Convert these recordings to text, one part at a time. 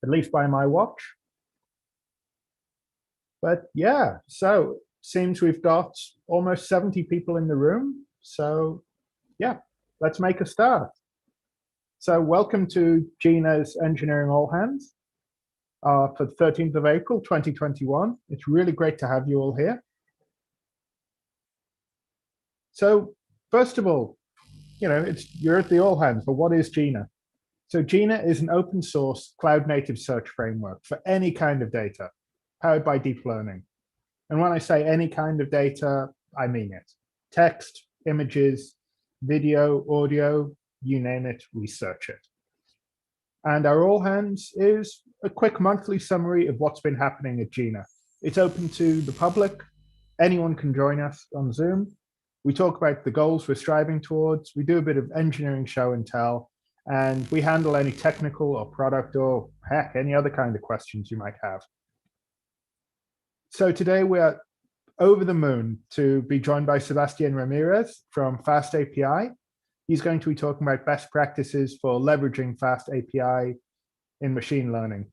at least by my watch. But yeah, so seems we've got almost 70 people in the room. So yeah, let's make a start. So welcome to Jina's Engineering All Hands for the 13th of April, 2021. It's really great to have you all here. So first of all, you're at the All Hands, but what is Jina? So Jina is an open source cloud native search framework for any kind of data, powered by deep learning. And when I say any kind of data, I mean it. Text, images, video, audio, you name it, we search it. And our All Hands is a quick monthly summary of what's been happening at Jina. It's open to the public. Anyone can join us on Zoom. We talk about the goals we're striving towards. We do a bit of engineering show and tell, and we handle any technical or product or heck, any other kind of questions you might have. So today we are over the moon to be joined by Sebastián Ramírez from FastAPI. He's going to be talking about best practices for leveraging FastAPI in machine learning.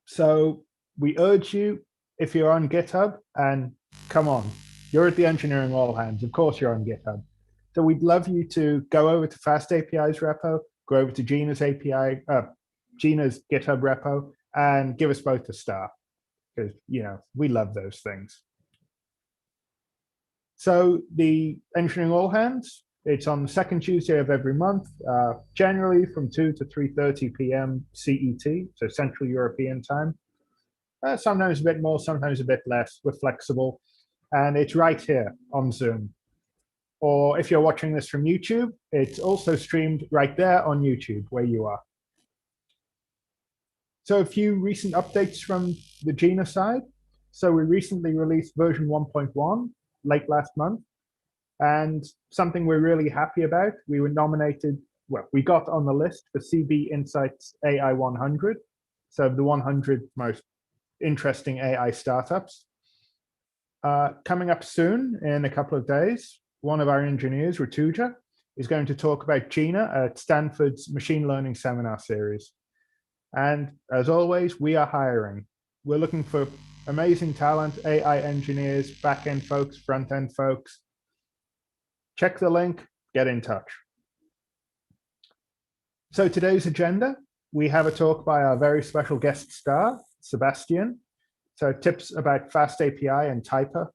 So we urge you, if you're on GitHub, and come on, you're at the Engineering All Hands, of course you're on GitHub. So we'd love you to go over to FastAPI's repo, go over to Jina's Jina's GitHub repo, and give us both a star. Because we love those things. So the Engineering All Hands, it's on the second Tuesday of every month, generally from 2 to 3:30 p.m. CET, so Central European time. Sometimes a bit more, sometimes a bit less. We're flexible, and it's right here on Zoom. Or if you're watching this from YouTube, it's also streamed right there on YouTube where you are. So a few recent updates from the Jina side. So we recently released version 1.1 late last month, and something we're really happy about. We were nominated, we got on the list for CB Insights AI 100, so the 100 most interesting AI startups. Coming up soon, in a couple of days, one of our engineers, Rituja, is going to talk about Jina at Stanford's Machine Learning Seminar Series. And as always, we are hiring. We're looking for amazing talent, AI engineers, back-end folks, front-end folks. Check the link, get in touch. So today's agenda, we have a talk by our very special guest star, Sebastian. So tips about FastAPI and Typer.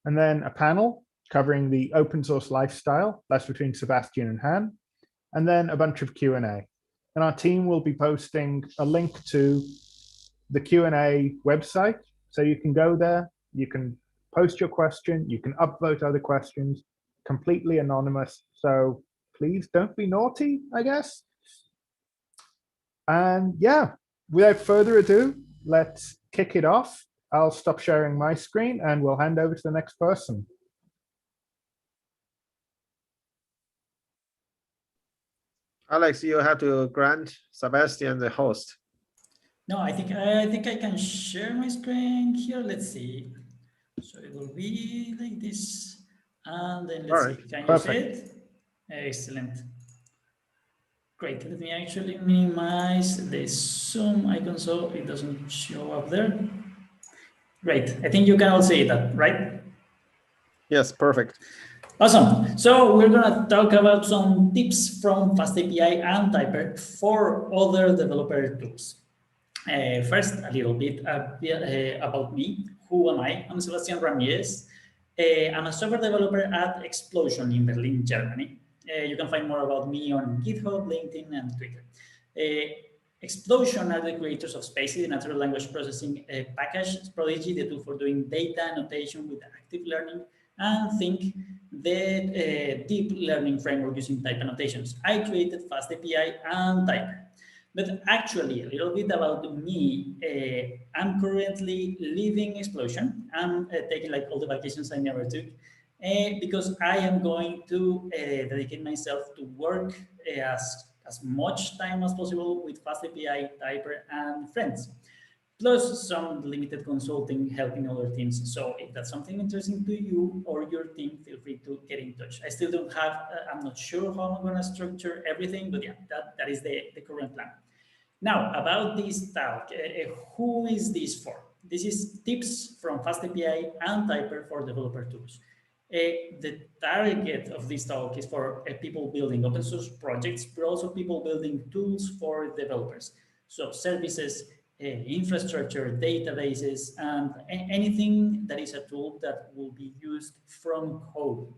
And then a panel covering the open source lifestyle, that's between Sebastian and Han. And then a bunch of Q&A. And our team will be posting a link to the Q&A website. So you can go there, you can post your question, you can upvote other questions, completely anonymous. So please don't be naughty, I guess. And yeah, without further ado, let's kick it off. I'll stop sharing my screen and we'll hand over to the next person. Alex, you have to grant Sebastian the host. No, I think I can share my screen here. Let's see. So it will be like this, and then let's see. Can you see it? Excellent. Great. Let me actually minimize the Zoom icon so it doesn't show up there. Great. I think you can all see that, right? Yes, perfect. Awesome. So we're going to talk about some tips from FastAPI and Typer for other developer tools. First, a little bit about me. Who am I? I'm Sebastián Ramírez. I'm a software developer at Explosion in Berlin, Germany. You can find more about me on GitHub, LinkedIn, and Twitter. Explosion are the creators of Spacey, the natural language processing package, Prodigy, the tool for doing data annotation with active learning, and Think, the deep learning framework using type annotations. I created FastAPI and Typer. But actually, a little bit about me. I'm currently leaving Explosion. I'm taking like all the vacations I never took because I am going to dedicate myself to work as much time as possible with FastAPI, Typer, and friends. Plus some limited consulting, helping other teams. So if that's something interesting to you or your team, feel free to get in touch. I still don't have, I'm not sure how I'm gonna structure everything, but yeah, that is the current plan. Now, about this talk, who is this for? This is tips from FastAPI and Typer for developer tools. The target of this talk is for people building open source projects, but also people building tools for developers. So services, infrastructure, databases, and anything that is a tool that will be used from code.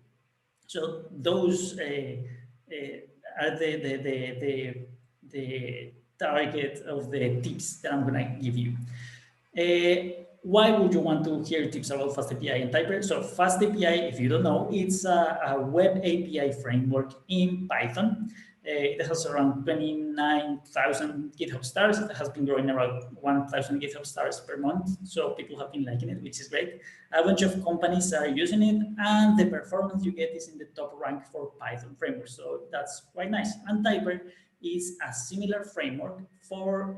So those are the target of the tips that I'm going to give you. Why would you want to hear tips about FastAPI and Typer? So FastAPI, if you don't know, it's a web API framework in Python. It has around 29,000 GitHub stars. It has been growing around 1,000 GitHub stars per month. So people have been liking it, which is great. A bunch of companies are using it, and the performance you get is in the top rank for Python frameworks. So that's quite nice. And Typer is a similar framework for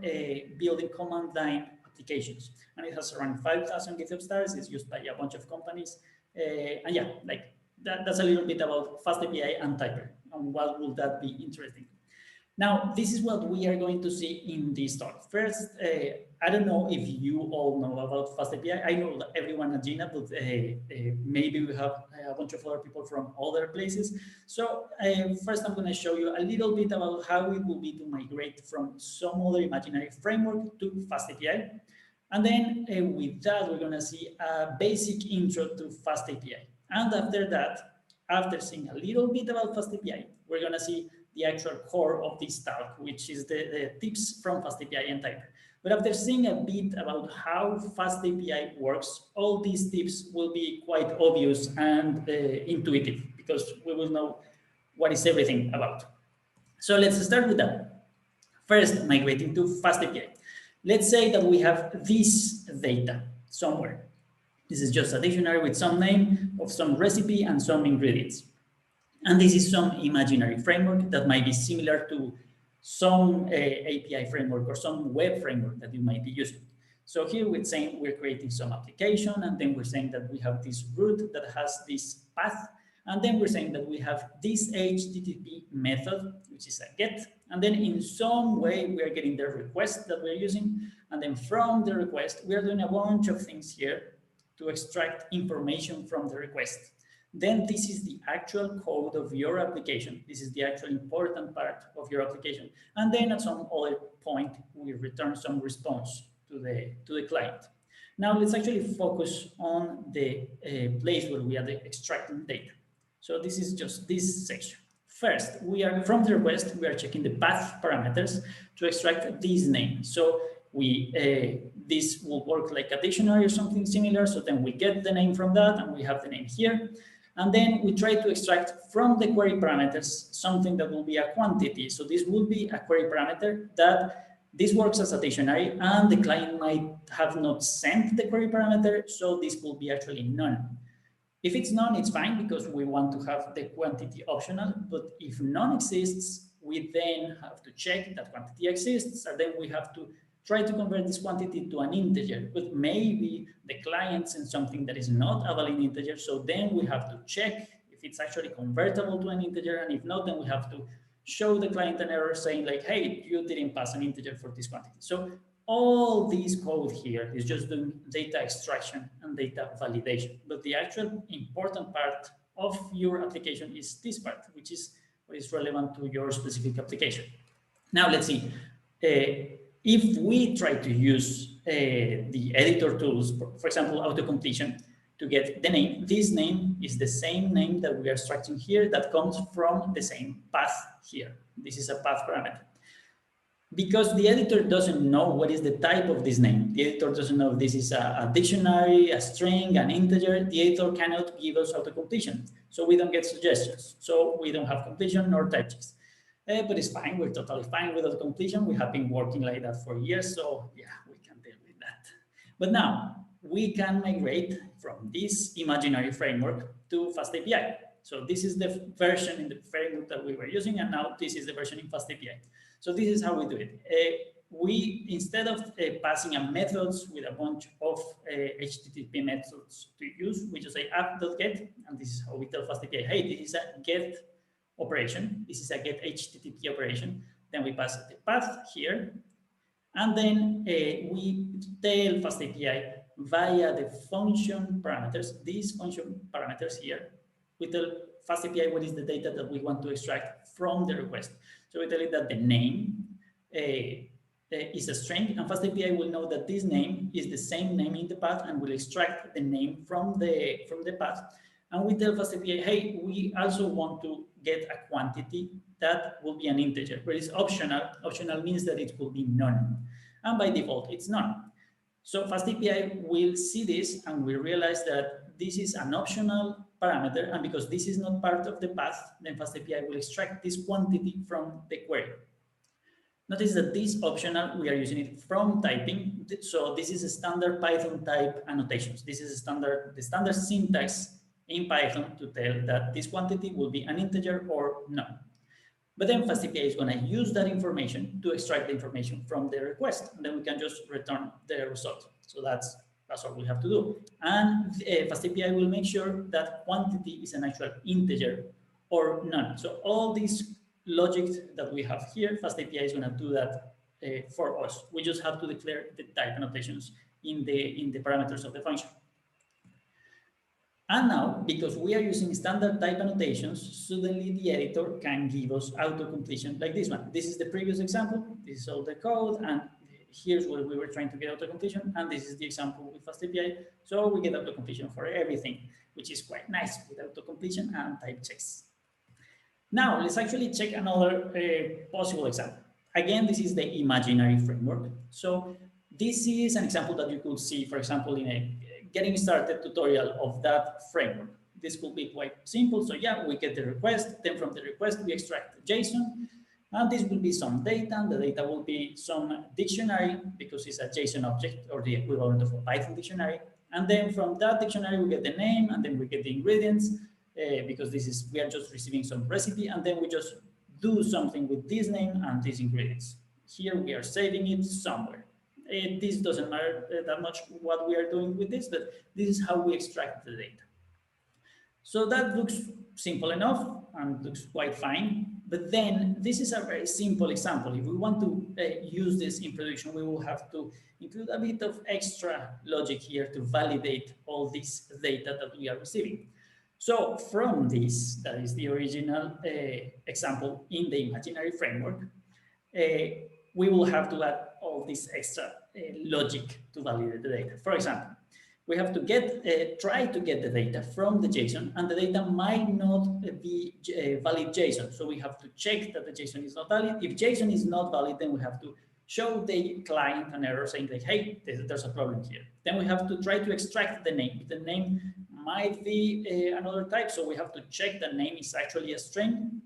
building command line applications. And it has around 5,000 GitHub stars. It's used by a bunch of companies. And yeah, like that's a little bit about FastAPI and Typer. And what will that be interesting? Now, this is what we are going to see in this talk. First, I don't know if you all know about FastAPI. I know everyone at Jina, but maybe we have a bunch of other people from other places. So first, I'm going to show you a little bit about how it will be to migrate from some other imaginary framework to FastAPI. And then with that, we're going to see a basic intro to FastAPI. And after that, after seeing a little bit about FastAPI, we're going to see the actual core of this talk, which is the tips from FastAPI and Typer. But after seeing a bit about how FastAPI works, all these tips will be quite obvious and intuitive, because we will know what is everything about. So let's start with that. First, migrating to FastAPI. Let's say that we have this data somewhere. This is just a dictionary with some name of some recipe and some ingredients. And this is some imaginary framework that might be similar to some API framework or some web framework that you might be using. So here we're saying we're creating some application, and then we're saying that we have this root that has this path, and then we're saying that we have this HTTP method, which is a get, and then in some way we are getting the request that we're using, and then from the request we are doing a bunch of things here to extract information from the request. Then this is the actual code of your application. This is the actual important part of your application. And then at some other point, we return some response to the client. Now let's actually focus on the place where we are extracting data. So this is just this section. First, we are from the request, we are checking the path parameters to extract this name. So this will work like a dictionary or something similar. So then we get the name from that, and we have the name here. And then we try to extract from the query parameters something that will be a quantity. So this will be a query parameter that this works as a dictionary, and the client might have not sent the query parameter. So this will be actually none. If it's none, it's fine, because we want to have the quantity optional. But if none exists, we then have to check that quantity exists, and then we have to try to convert this quantity to an integer. But maybe the client sends something that is not a valid integer, so then we have to check if it's actually convertible to an integer, and if not, then we have to show the client an error saying like, hey, you didn't pass an integer for this quantity. So all this code here is just doing data extraction and data validation. But the actual important part of your application is this part, which is what is relevant to your specific application. Now let's see. If we try to use the editor tools, for example, autocompletion, to get the name, this name is the same name that we are extracting here that comes from the same path here. This is a path parameter. Because the editor doesn't know what is the type of this name. The editor doesn't know if this is a dictionary, a string, an integer. The editor cannot give us autocompletion. So we don't get suggestions. So we don't have completion nor type checks. But it's fine. We're totally fine with autocompletion. We have been working like that for years. So yeah, we can deal with that. But now we can migrate from this imaginary framework to FastAPI. So this is the version in the framework that we were using. And now this is the version in FastAPI. So this is how we do it. We, instead of passing a methods with a bunch of HTTP methods to use, we just say app.get, and this is how we tell FastAPI, hey, this is a get operation. This is a get HTTP operation. Then we pass the path here, And then we tell FastAPI via the function parameters, these function parameters here, we tell FastAPI what is the data that we want to extract from the request. So we tell it that the name is a string, and FastAPI will know that this name is the same name in the path and will extract the name from the path. And we tell FastAPI, hey, we also want to get a quantity that will be an integer, but it's optional. Optional means that it will be none. And by default, it's none. So FastAPI will see this and will realize that this is an optional parameter. And because this is not part of the path, then FastAPI will extract this quantity from the query. Notice that this optional, we are using it from typing. So this is a standard Python type annotations. This is the standard syntax in Python to tell that this quantity will be an integer or none. But then FastAPI is going to use that information to extract the information from the request, and then we can just return the result. So that's all we have to do. And FastAPI will make sure that quantity is an actual integer or none. So all these logic that we have here, FastAPI is going to do that for us. We just have to declare the type annotations in the parameters of the function. And now, because we are using standard type annotations, suddenly the editor can give us auto-completion like this one. This is the previous example. This is all the code, and here's where we were trying to get auto-completion, and this is the example with FastAPI. So we get auto-completion for everything, which is quite nice with auto-completion and type checks. Now, let's actually check another possible example. Again, this is the imaginary framework. So this is an example that you could see, for example, in a getting started tutorial of that framework. This could be quite simple. So yeah, we get the request, then from the request, we extract JSON, and this will be some data, and the data will be some dictionary because it's a JSON object or the equivalent of a Python dictionary. And then from that dictionary, we get the name, and then we get the ingredients because we are just receiving some recipe, and then we just do something with this name and these ingredients. Here we are saving it somewhere. This doesn't matter that much what we are doing with this, but this is how we extract the data. So that looks simple enough and looks quite fine. But then this is a very simple example. If we want to use this in production, we will have to include a bit of extra logic here to validate all this data that we are receiving. So from this, that is the original example in the imaginary framework, we will have to add all this extra logic to validate the data. For example, we have to try to get the data from the JSON, and the data might not be valid JSON. So we have to check that the JSON is not valid. If JSON is not valid, then we have to show the client an error saying like, hey, there's a problem here. Then we have to try to extract the name. The name might be another type, so we have to check the name is actually a string.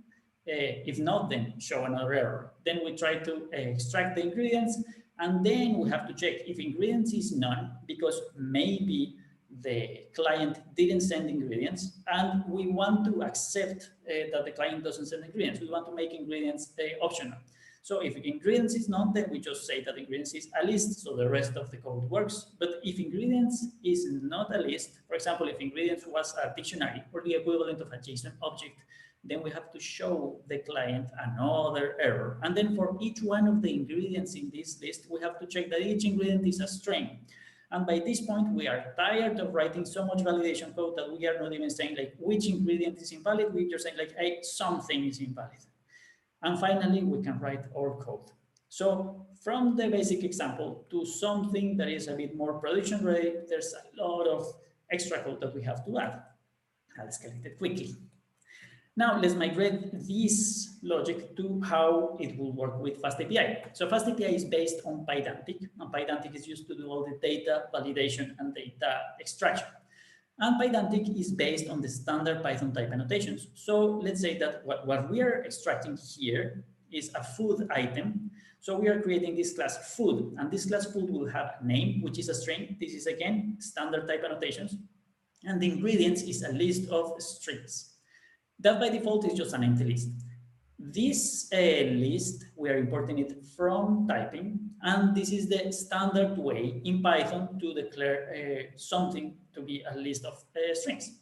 If not, then show another error. Then we try to extract the ingredients, and then we have to check if ingredients is none, because maybe the client didn't send ingredients, and we want to accept that the client doesn't send ingredients. We want to make ingredients optional. So if ingredients is none, then we just say that ingredients is a list, so the rest of the code works. But if ingredients is not a list, for example, if ingredients was a dictionary or the equivalent of a JSON object, then we have to show the client another error. And then for each one of the ingredients in this list, we have to check that each ingredient is a string. And by this point, we are tired of writing so much validation code that we are not even saying like which ingredient is invalid. We're just saying like, hey, something is invalid. And finally, we can write our code. So from the basic example to something that is a bit more production ready, there's a lot of extra code that we have to add. I'll scale it quickly. Now let's migrate this logic to how it will work with FastAPI. So FastAPI is based on Pydantic, and Pydantic is used to do all the data validation and data extraction. And Pydantic is based on the standard Python type annotations. So let's say that what we are extracting here is a food item. So we are creating this class food, and this class food will have a name, which is a string. This is again standard type annotations. And the ingredients is a list of strings. That by default is just an empty list. This list, we are importing it from typing, and this is the standard way in Python to declare something to be a list of strings.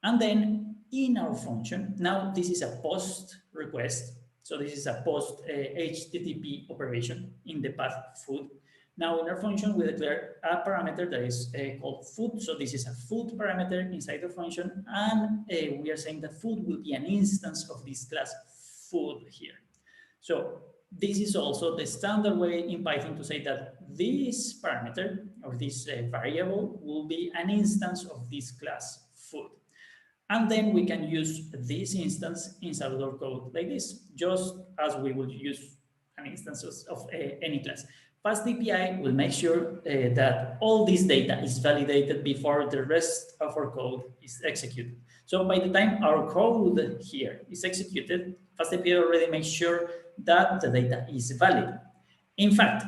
And then in our function, now this is a post request. So this is a post HTTP operation in the path food. Now in our function, we declare a parameter that is called food. So this is a food parameter inside the function. And we are saying that food will be an instance of this class food here. So this is also the standard way in Python to say that this parameter or this variable will be an instance of this class food. And then we can use this instance inside of our code like this, just as we would use an instance of any class. FastAPI will make sure that all this data is validated before the rest of our code is executed. So by the time our code here is executed, FastAPI already makes sure that the data is valid. In fact,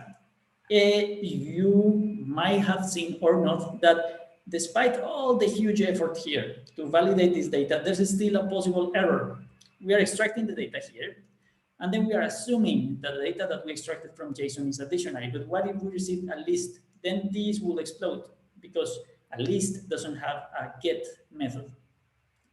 you might have seen or not that despite all the huge effort here to validate this data, there's still a possible error. We are extracting the data here, and then we are assuming that the data that we extracted from JSON is a dictionary. But what if we receive a list? Then this will explode because a list doesn't have a get method.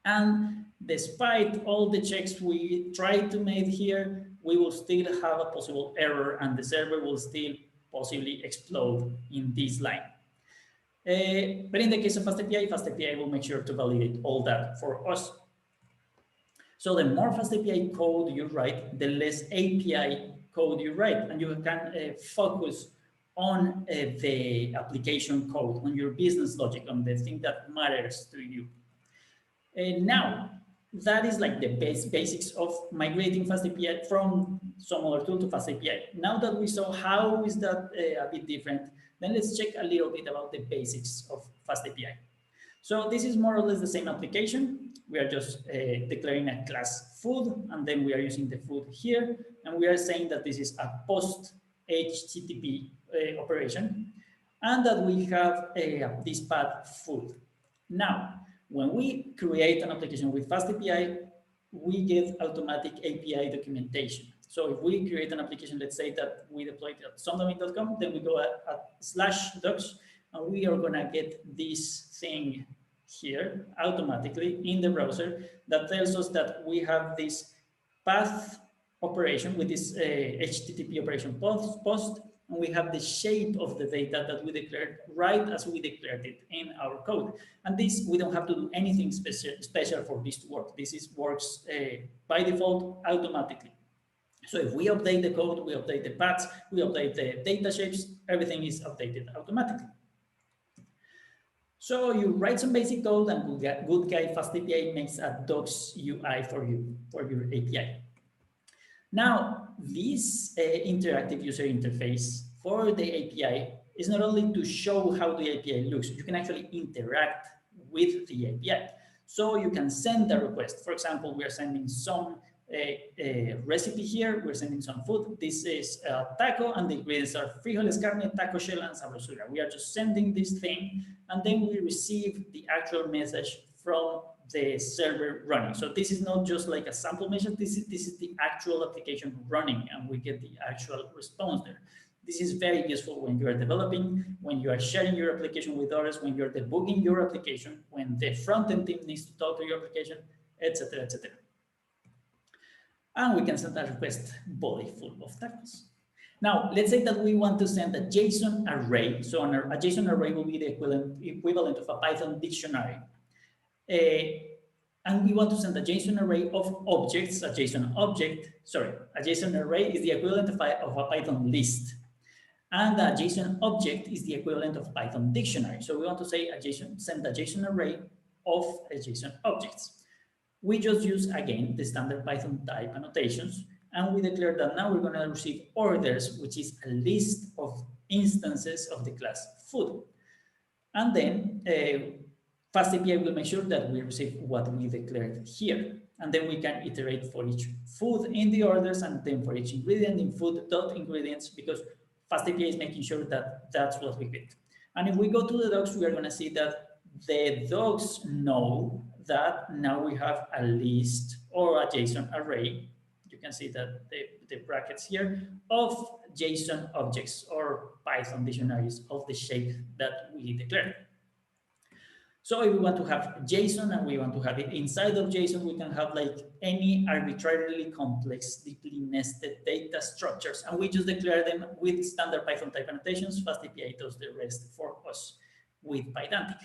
And despite all the checks we try to make here, we will still have a possible error and the server will still possibly explode in this line. But in the case of FastAPI will make sure to validate all that for us. So the more FastAPI code you write, the less API code you write, and you can focus on the application code, on your business logic, on the thing that matters to you. Now, that is like the basics of migrating FastAPI from some other tool to FastAPI. Now that we saw how is that a bit different, then let's check a little bit about the basics of FastAPI. So this is more or less the same application. We are just declaring a class food, and then we are using the food here, and we are saying that this is a post HTTP operation, and that we have this path food. Now, when we create an application with FastAPI, we get automatic API documentation. So if we create an application, let's say that we deploy it at somedomain.com, then we go at /docs, and we are gonna get this thing here automatically in the browser that tells us that we have this path operation with this HTTP operation post, and we have the shape of the data that we declared right as we declared it in our code. And this, we don't have to do anything special for this to work. This works by default automatically. So if we update the code, we update the paths, we update the data shapes, everything is updated automatically. So you write some basic code, and good guy FastAPI makes a docs UI for you, for your API. Now, this interactive user interface for the API is not only to show how the API looks, you can actually interact with the API. So you can send a request. For example, we are sending some recipe here. We're sending some food. This is a taco, and the ingredients are frijoles, carne, taco shell, and sabrosura. We are just sending this thing, and then we receive the actual message from the server running. So this is not just like a sample message. This is the actual application running, and we get the actual response there. This is very useful when you are developing, when you are sharing your application with others, when you're debugging your application, when the front-end team needs to talk to your application, etc., etc. And we can send a request body full of tacos. Now, let's say that we want to send a JSON array. So a JSON array will be the equivalent of a Python dictionary. And we want to send a JSON array of objects, a JSON array is the equivalent of a Python list. And a JSON object is the equivalent of Python dictionary. So we want to say send a JSON array of JSON objects. We just use, again, the standard Python type annotations, and we declare that now we're going to receive orders, which is a list of instances of the class food. And then FastAPI will make sure that we receive what we declared here. And then we can iterate for each food in the orders, and then for each ingredient in food.ingredients, because FastAPI is making sure that that's what we get. And if we go to the docs, we are going to see that the docs know that now we have a list or a JSON array. You can see that the brackets here of JSON objects or Python dictionaries of the shape that we declared. So if we want to have JSON and we want to have it inside of JSON, we can have like any arbitrarily complex, deeply nested data structures, and we just declare them with standard Python type annotations. FastAPI does the rest for us with Pydantic.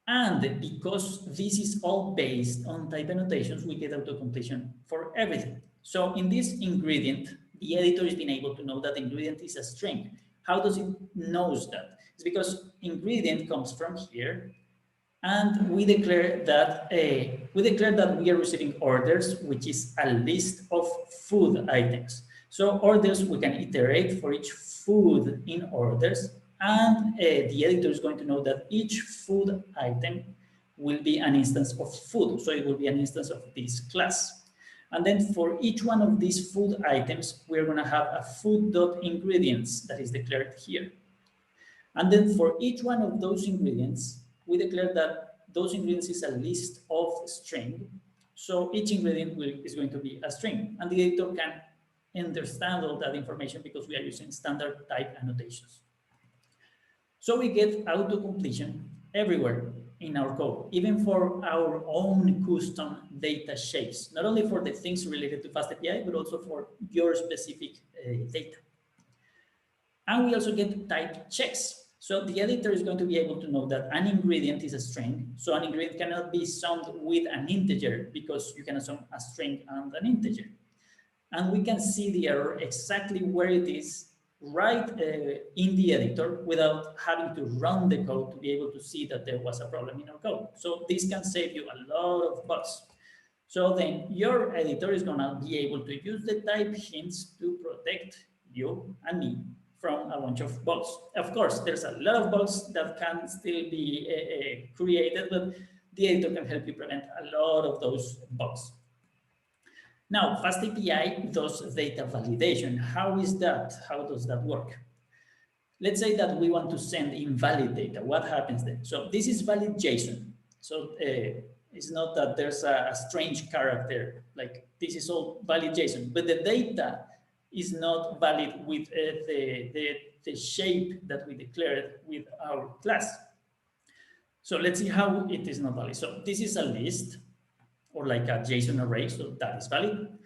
And because this is all based on type annotations, we get auto-completion for everything. So in this ingredient, the editor is being able to know that the ingredient is a string. How does it know that? It's because ingredient comes from here, and we declare that we are receiving orders, which is a list of food items. So orders, we can iterate for each food in orders, and the editor is going to know that each food item will be an instance of food. So it will be an instance of this class. And then for each one of these food items, we're going to have a food.ingredients that is declared here. And then for each one of those ingredients, we declare that those ingredients is a list of string. So each ingredient is going to be a string. And the editor can understand all that information because we are using standard type annotations. So we get auto-completion everywhere in our code, even for our own custom data shapes, not only for the things related to FastAPI, but also for your specific data. And we also get type checks. So the editor is going to be able to know that an ingredient is a string. So an ingredient cannot be summed with an integer because you cannot sum a string and an integer. And we can see the error exactly where it is right in the editor without having to run the code to be able to see that there was a problem in our code. So this can save you a lot of bugs. So then your editor is gonna be able to use the type hints to protect you and me from a bunch of bugs. Of course, there's a lot of bugs that can still be created, but the editor can help you prevent a lot of those bugs. Now, FastAPI does data validation. How is that? How does that work? Let's say that we want to send invalid data. What happens then? So this is valid JSON. So it's not that there's a strange character, like this is all valid JSON, but the data is not valid with the shape that we declared with our class. So let's see how it is not valid. So this is a list or like a JSON array, so that is valid.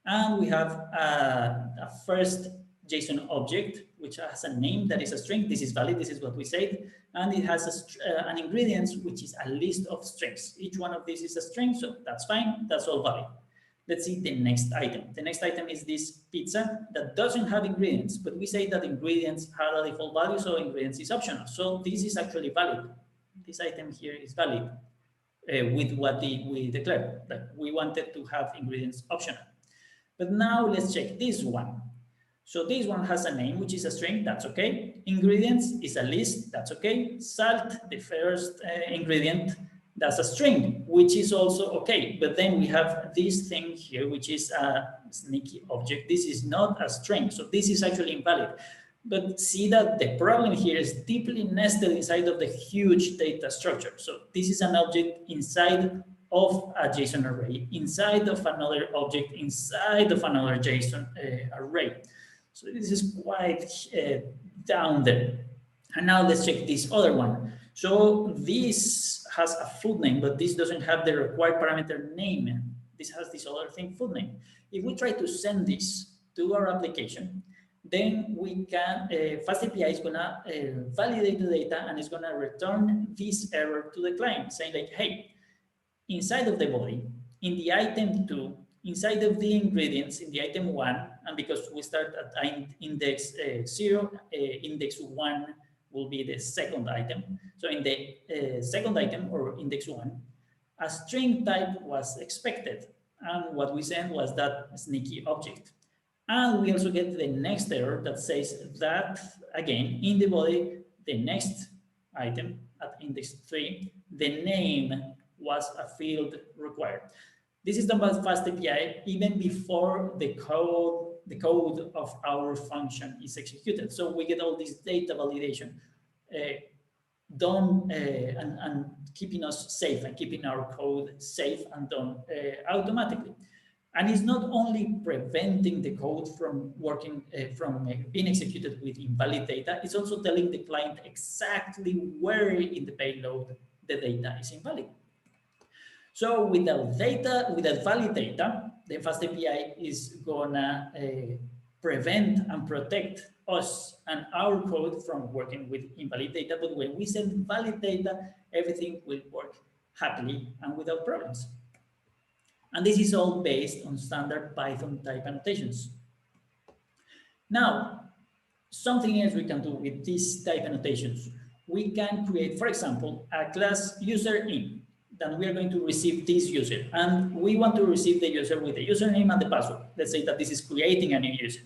And we have a first JSON object, which has a name that is a string. This is valid, this is what we said. And it has an ingredient, which is a list of strings. Each one of these is a string, so that's fine, that's all valid. Let's see the next item. The next item is this pizza that doesn't have ingredients, but we say that ingredients have a default value, so ingredients is optional. So this is actually valid. This item here is valid with what we declared, that we wanted to have ingredients optional. But now let's check this one. So this one has a name, which is a string, that's okay. Ingredients is a list, that's okay. Salt, the first ingredient, that's a string, which is also okay. But then we have this thing here, which is a sneaky object. This is not a string, so this is actually invalid. But see that the problem here is deeply nested inside of the huge data structure. So this is an object inside of a JSON array, inside of another object, inside of another JSON array. So this is quite down there. And now let's check this other one. So this has a food name, but this doesn't have the required parameter name. This has this other thing, food name. If we try to send this to our application, then we can, FastAPI is gonna validate the data and it's gonna return this error to the client saying like, hey, inside of the body, in the item 2, inside of the ingredients, in the item 1, and because we start at index 0, index 1 will be the second item. So in the second item or index 1, a string type was expected. And what we sent was that sneaky object. And we also get the next error that says that, again, in the body, the next item at index 3, the name was a field required. This is done by FastAPI even before the code of our function is executed. So we get all this data validation done and keeping us safe and keeping our code safe and done automatically. And it's not only preventing the code from working, from being executed with invalid data, it's also telling the client exactly where in the payload the data is invalid. So without valid data, the FastAPI is gonna prevent and protect us and our code from working with invalid data. But when we send valid data, everything will work happily and without problems. And this is all based on standard Python type annotations. Now, something else we can do with these type annotations. We can create, for example, a class user in that we are going to receive this user. And we want to receive the user with the username and the password. Let's say that this is creating a new user.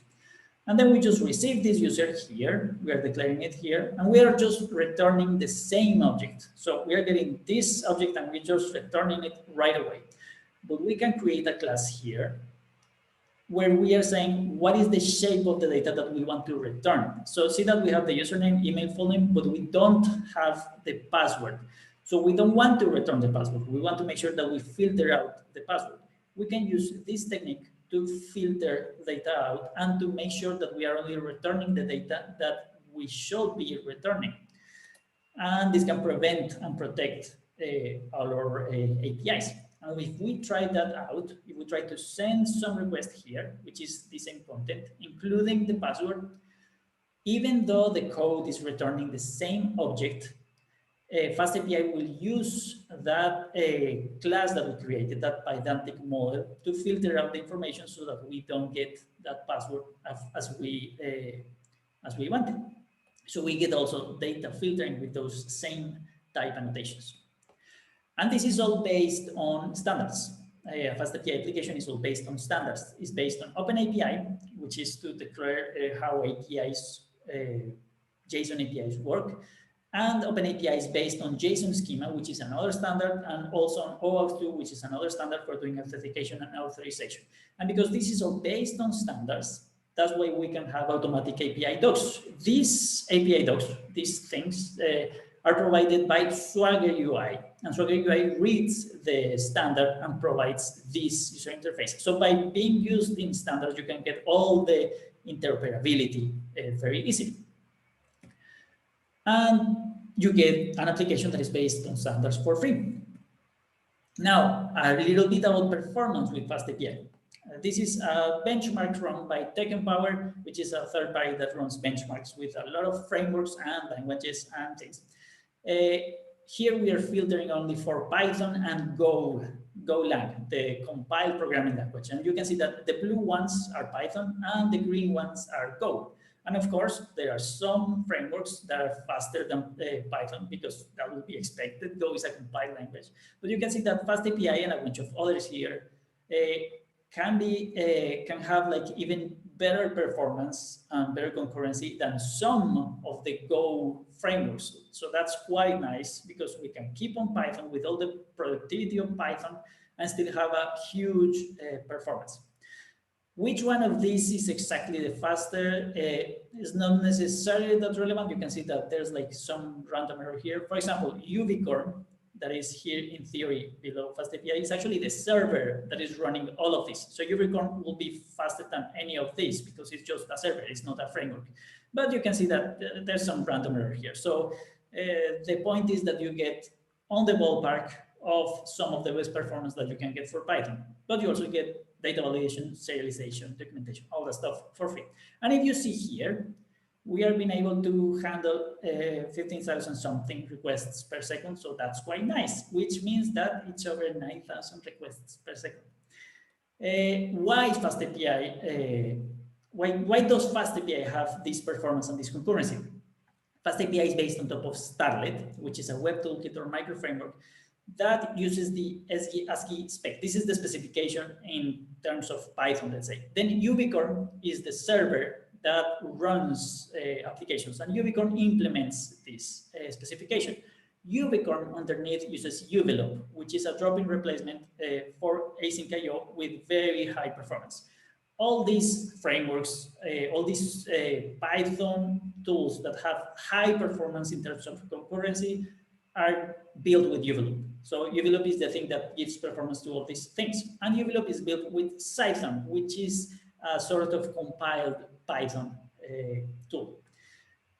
And then we just receive this user here. We are declaring it here. And we are just returning the same object. So we are getting this object and we're just returning it right away. But we can create a class here where we are saying what is the shape of the data that we want to return. So see that we have the username, email, full name, but we don't have the password. So we don't want to return the password. We want to make sure that we filter out the password. We can use this technique to filter data out and to make sure that we are only returning the data that we should be returning. And this can prevent and protect all our APIs. And if we try that out, if we try to send some request here, which is the same content, including the password, even though the code is returning the same object, FastAPI will use that class that we created, that pedantic model, to filter out the information so that we don't get that password as we wanted. So we get also data filtering with those same type annotations. And this is all based on standards. FastAPI application is all based on standards. It's based on OpenAPI, which is to declare how APIs, JSON APIs work. And OpenAPI is based on JSON schema, which is another standard, and also on OAuth 2, which is another standard for doing authentication and authorization. And because this is all based on standards, that's why we can have automatic API docs. These API docs, these things, are provided by Swagger UI. And Swagger UI reads the standard and provides this user interface. So by being used in standards, you can get all the interoperability very easily. And you get an application that is based on standards for free. Now, a little bit about performance with FastAPI. This is a benchmark run by Tech Empower, which is a third party that runs benchmarks with a lot of frameworks and languages and things. Here we are filtering only for Python and Golang, the compiled programming language. And you can see that the blue ones are Python and the green ones are Go. And of course, there are some frameworks that are faster than Python because that would be expected. Go is a compiled language. But you can see that FastAPI and a bunch of others here can have like even better performance and better concurrency than some of the Go frameworks. So that's quite nice because we can keep on Python with all the productivity of Python and still have a huge performance. Which one of these is exactly the faster is not necessarily that relevant. You can see that there's like some random error here. For example, Ubicorn, that is here in theory below FastAPI, is actually the server that is running all of this. So Ubicorn will be faster than any of these because it's just a server, it's not a framework. But you can see that there's some random error here. So the point is that you get on the ballpark of some of the best performance that you can get for Python. But you also get data validation, serialization, documentation, all that stuff for free. And if you see here, we have been able to handle 15,000 something requests per second. So that's quite nice, which means that it's over 9,000 requests per second. Why FastAPI? Why does FastAPI have this performance and this concurrency? FastAPI is based on top of Starlet, which is a web toolkit or micro framework that uses the ASCII spec. This is the specification in terms of Python, let's say. Then Ubicorn is the server that runs applications, and Ubicorn implements this specification. Ubicorn underneath uses Uvelope, which is a drop-in replacement for async I/O with very high performance. All these frameworks, all these Python tools that have high performance in terms of concurrency are built with UVLOOP. So UVLOOP is the thing that gives performance to all these things. And UVLOOP is built with Cython, which is a sort of compiled Python tool.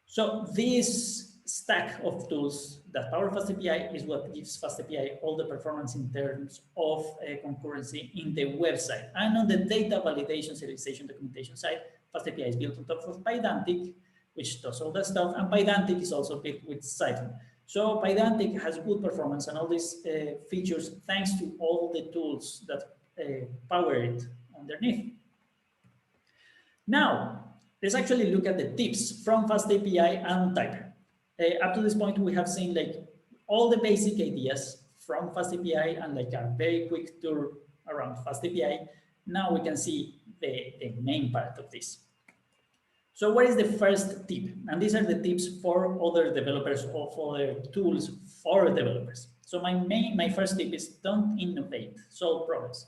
So this stack of tools that power FastAPI is what gives FastAPI all the performance in terms of concurrency in the website. And on the data validation, serialization, documentation side, FastAPI is built on top of Pydantic, which does all that stuff. And Pydantic is also built with Cython. So Pydantic has good performance and all these features thanks to all the tools that power it underneath. Now, let's actually look at the tips from FastAPI and Typer. Up to this point, we have seen like all the basic ideas from FastAPI and like a very quick tour around FastAPI. Now we can see the main part of this. So what is the first tip? And these are the tips for other developers or for other tools for developers. So my first tip is don't innovate, solve problems.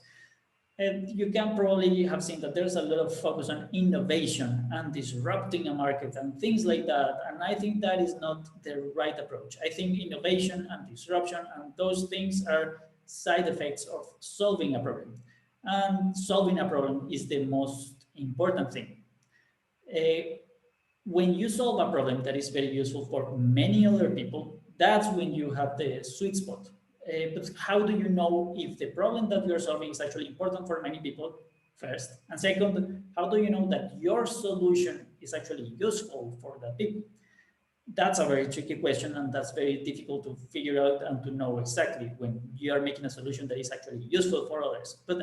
And you can probably have seen that there's a lot of focus on innovation and disrupting a market and things like that. And I think that is not the right approach. I think innovation and disruption and those things are side effects of solving a problem. And solving a problem is the most important thing. When you solve a problem that is very useful for many other people, that's when you have the sweet spot. But how do you know if the problem that you're solving is actually important for many people, first? And second, how do you know that your solution is actually useful for the people? That's a very tricky question, and that's very difficult to figure out and to know exactly when you are making a solution that is actually useful for others. But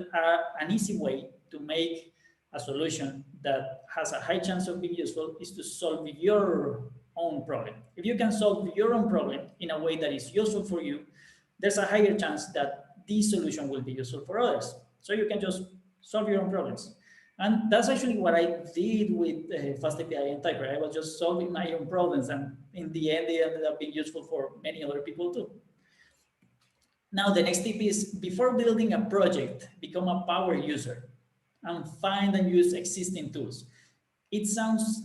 an easy way to make a solution that has a high chance of being useful is to solve your own problem. If you can solve your own problem in a way that is useful for you, there's a higher chance that this solution will be useful for others. So you can just solve your own problems. And that's actually what I did with FastAPI and Typer. I was just solving my own problems, and in the end, they ended up being useful for many other people too. Now, the next tip is, before building a project, become a power user and find and use existing tools. It sounds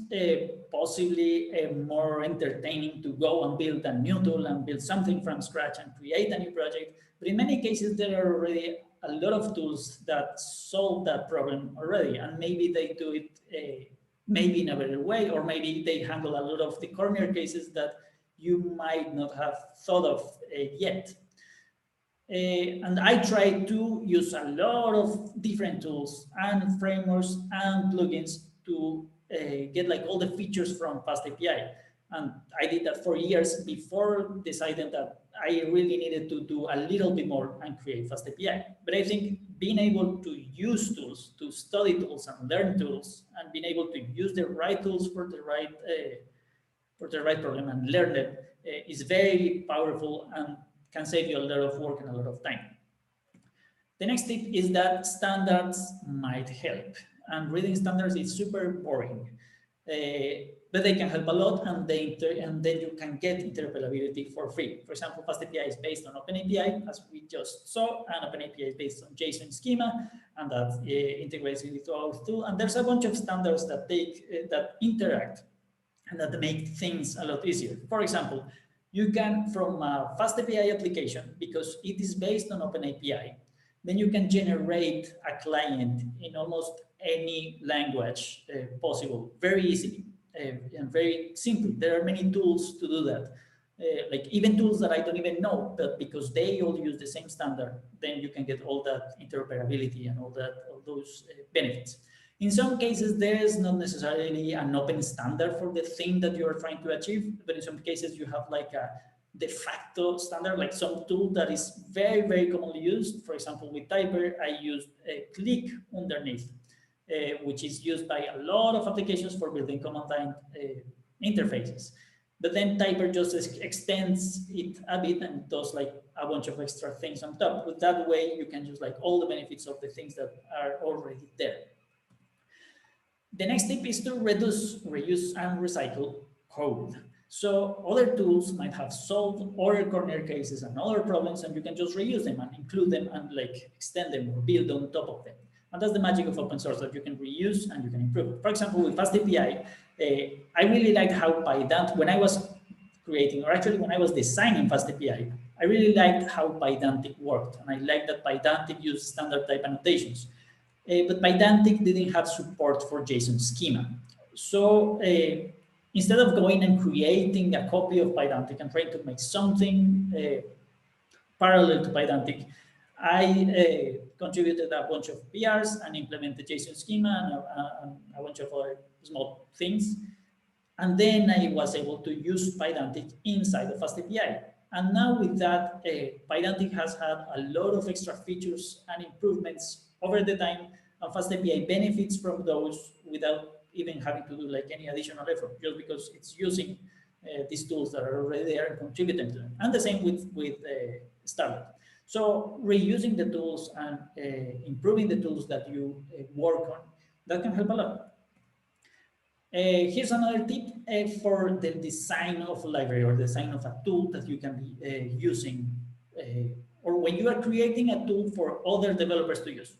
possibly more entertaining to go and build a new tool and build something from scratch and create a new project. But in many cases, there are already a lot of tools that solve that problem already. And maybe they do it maybe in a better way, or maybe they handle a lot of the corner cases that you might not have thought of yet. And I try to use a lot of different tools and frameworks and plugins to get like all the features from FastAPI. And I did that for years before deciding that I really needed to do a little bit more and create FastAPI. But I think being able to use tools, to study tools and learn tools, and being able to use the right tools for the right problem and learn it is very powerful and can save you a lot of work and a lot of time. The next tip is that standards might help. And reading standards is super boring, but they can help a lot, and then you can get interoperability for free. For example, FastAPI is based on OpenAPI, as we just saw, and OpenAPI is based on JSON schema, and that integrates with OAuth 2. And there's a bunch of standards that that interact and that make things a lot easier. For example, you can, from a FastAPI application, because it is based on OpenAPI, then you can generate a client in almost any language possible, very easily and very simply. There are many tools to do that, like even tools that I don't even know, but because they all use the same standard, then you can get all that interoperability and all those benefits. In some cases, there is not necessarily an open standard for the thing that you are trying to achieve, but in some cases you have like a de facto standard, like some tool that is very, very commonly used. For example, with Typer, I used a click underneath, which is used by a lot of applications for building command line interfaces. But then Typer just extends it a bit and does like a bunch of extra things on top. But that way you can use like all the benefits of the things that are already there. The next tip is to reduce, reuse, and recycle code. So other tools might have solved other corner cases and other problems, and you can just reuse them and include them and like extend them or build on top of them. And that's the magic of open source, that you can reuse and you can improve. For example, with FastAPI, I really liked how Pydantic, when I was creating, or actually when I was designing FastAPI, I really liked how Pydantic worked, and I liked that Pydantic used standard type annotations. But Pydantic didn't have support for JSON schema. So instead of going and creating a copy of Pydantic and trying to make something parallel to Pydantic, I contributed a bunch of PRs and implemented JSON schema and a bunch of other small things. And then I was able to use Pydantic inside of FastAPI. And now with that, Pydantic has had a lot of extra features and improvements over the time, and FastAPI benefits from those without even having to do like any additional effort, just because it's using these tools that are already there and contributing to them. And the same with Starlet. So reusing the tools and improving the tools that you work on, that can help a lot. Here's another tip for the design of a library or design of a tool that you can be using, or when you are creating a tool for other developers to use.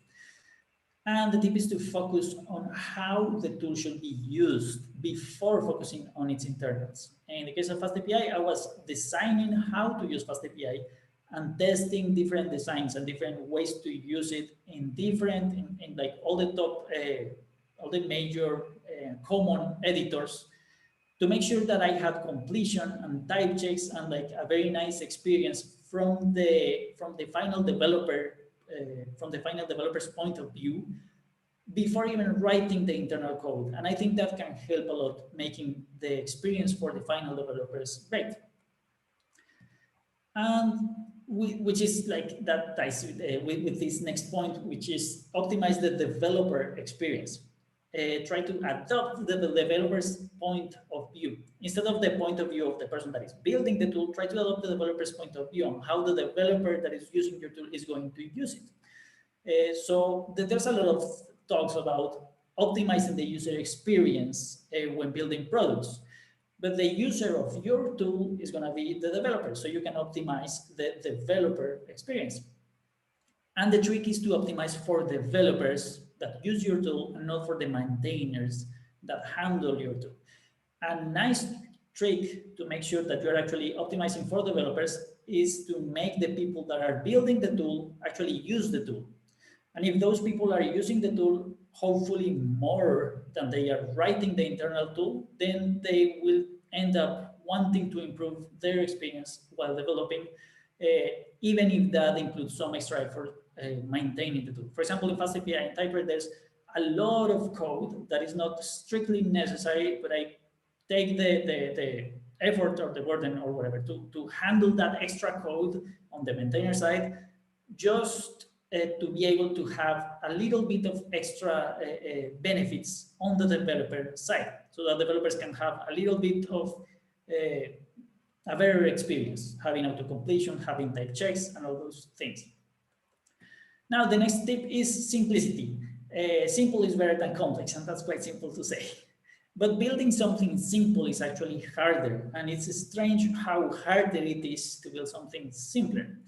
And the tip is to focus on how the tool should be used before focusing on its internals. In the case of FastAPI, I was designing how to use FastAPI and testing different designs and different ways to use it in different, in like all the top, all the major common editors, to make sure that I had completion and type checks and like a very nice experience from the final developer, from the final developer's point of view, before even writing the internal code. And I think that can help a lot, making the experience for the final developers great. And which is like that ties with this next point, which is optimize the developer experience. Try to adopt the developer's point of view. Instead of the point of view of the person that is building the tool, try to adopt the developer's point of view on how the developer that is using your tool is going to use it. So there's a lot of talks about optimizing the user experience when building products. But the user of your tool is going to be the developer, so you can optimize the developer experience. And the trick is to optimize for developers that use your tool and not for the maintainers that handle your tool. A nice trick to make sure that you're actually optimizing for developers is to make the people that are building the tool actually use the tool. And if those people are using the tool, hopefully more than they are writing the internal tool, then they will end up wanting to improve their experience while developing, even if that includes some extra effort maintaining the tool. For example, in FastAPI and Typer, there's a lot of code that is not strictly necessary, but I take the effort or the burden or whatever to handle that extra code on the maintainer side, just to be able to have a little bit of extra benefits on the developer side, so that developers can have a little bit of a better experience, having auto-completion, having type checks, and all those things. Now, the next tip is simplicity. Simple is better than complex, and that's quite simple to say. But building something simple is actually harder, and it's strange how harder it is to build something simpler.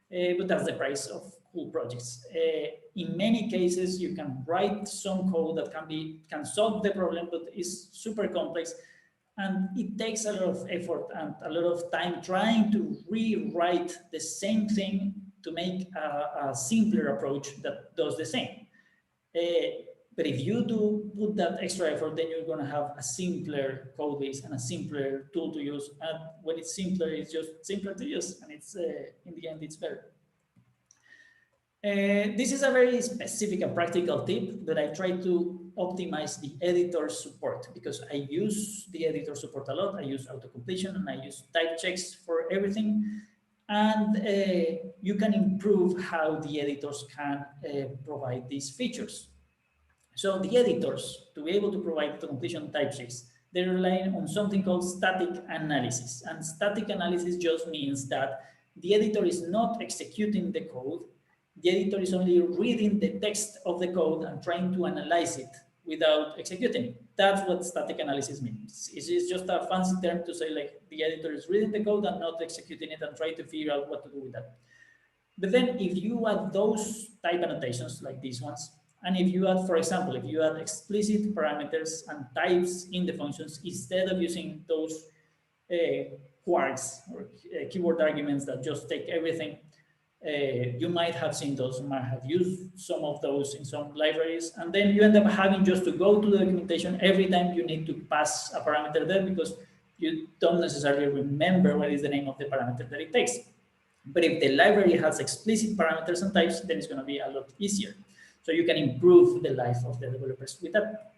But that's the price of cool projects. In many cases, you can write some code that can solve the problem, but is super complex, and it takes a lot of effort and a lot of time trying to rewrite the same thing to make a simpler approach that does the same. But if you do put that extra effort, then you're going to have a simpler code base and a simpler tool to use. And when it's simpler, it's just simpler to use, and it's in the end, it's better. This is a very specific and practical tip that I try to optimize the editor support, because I use the editor support a lot. I use auto-completion and I use type checks for everything. And you can improve how the editors can provide these features. So the editors, to be able to provide auto-completion type checks, they rely on something called static analysis. And static analysis just means that the editor is not executing the code. The editor is only reading the text of the code and trying to analyze it without executing it. That's what static analysis means. It's just a fancy term to say like the editor is reading the code and not executing it and trying to figure out what to do with that. But then if you add those type annotations like these ones, and if you add, for example, if you add explicit parameters and types in the functions, instead of using those quarks or keyword arguments that just take everything. You might have seen those, you might have used some of those in some libraries, and then you end up having just to go to the documentation every time you need to pass a parameter there because you don't necessarily remember what is the name of the parameter that it takes. But if the library has explicit parameters and types, then it's going to be a lot easier. So you can improve the life of the developers with that.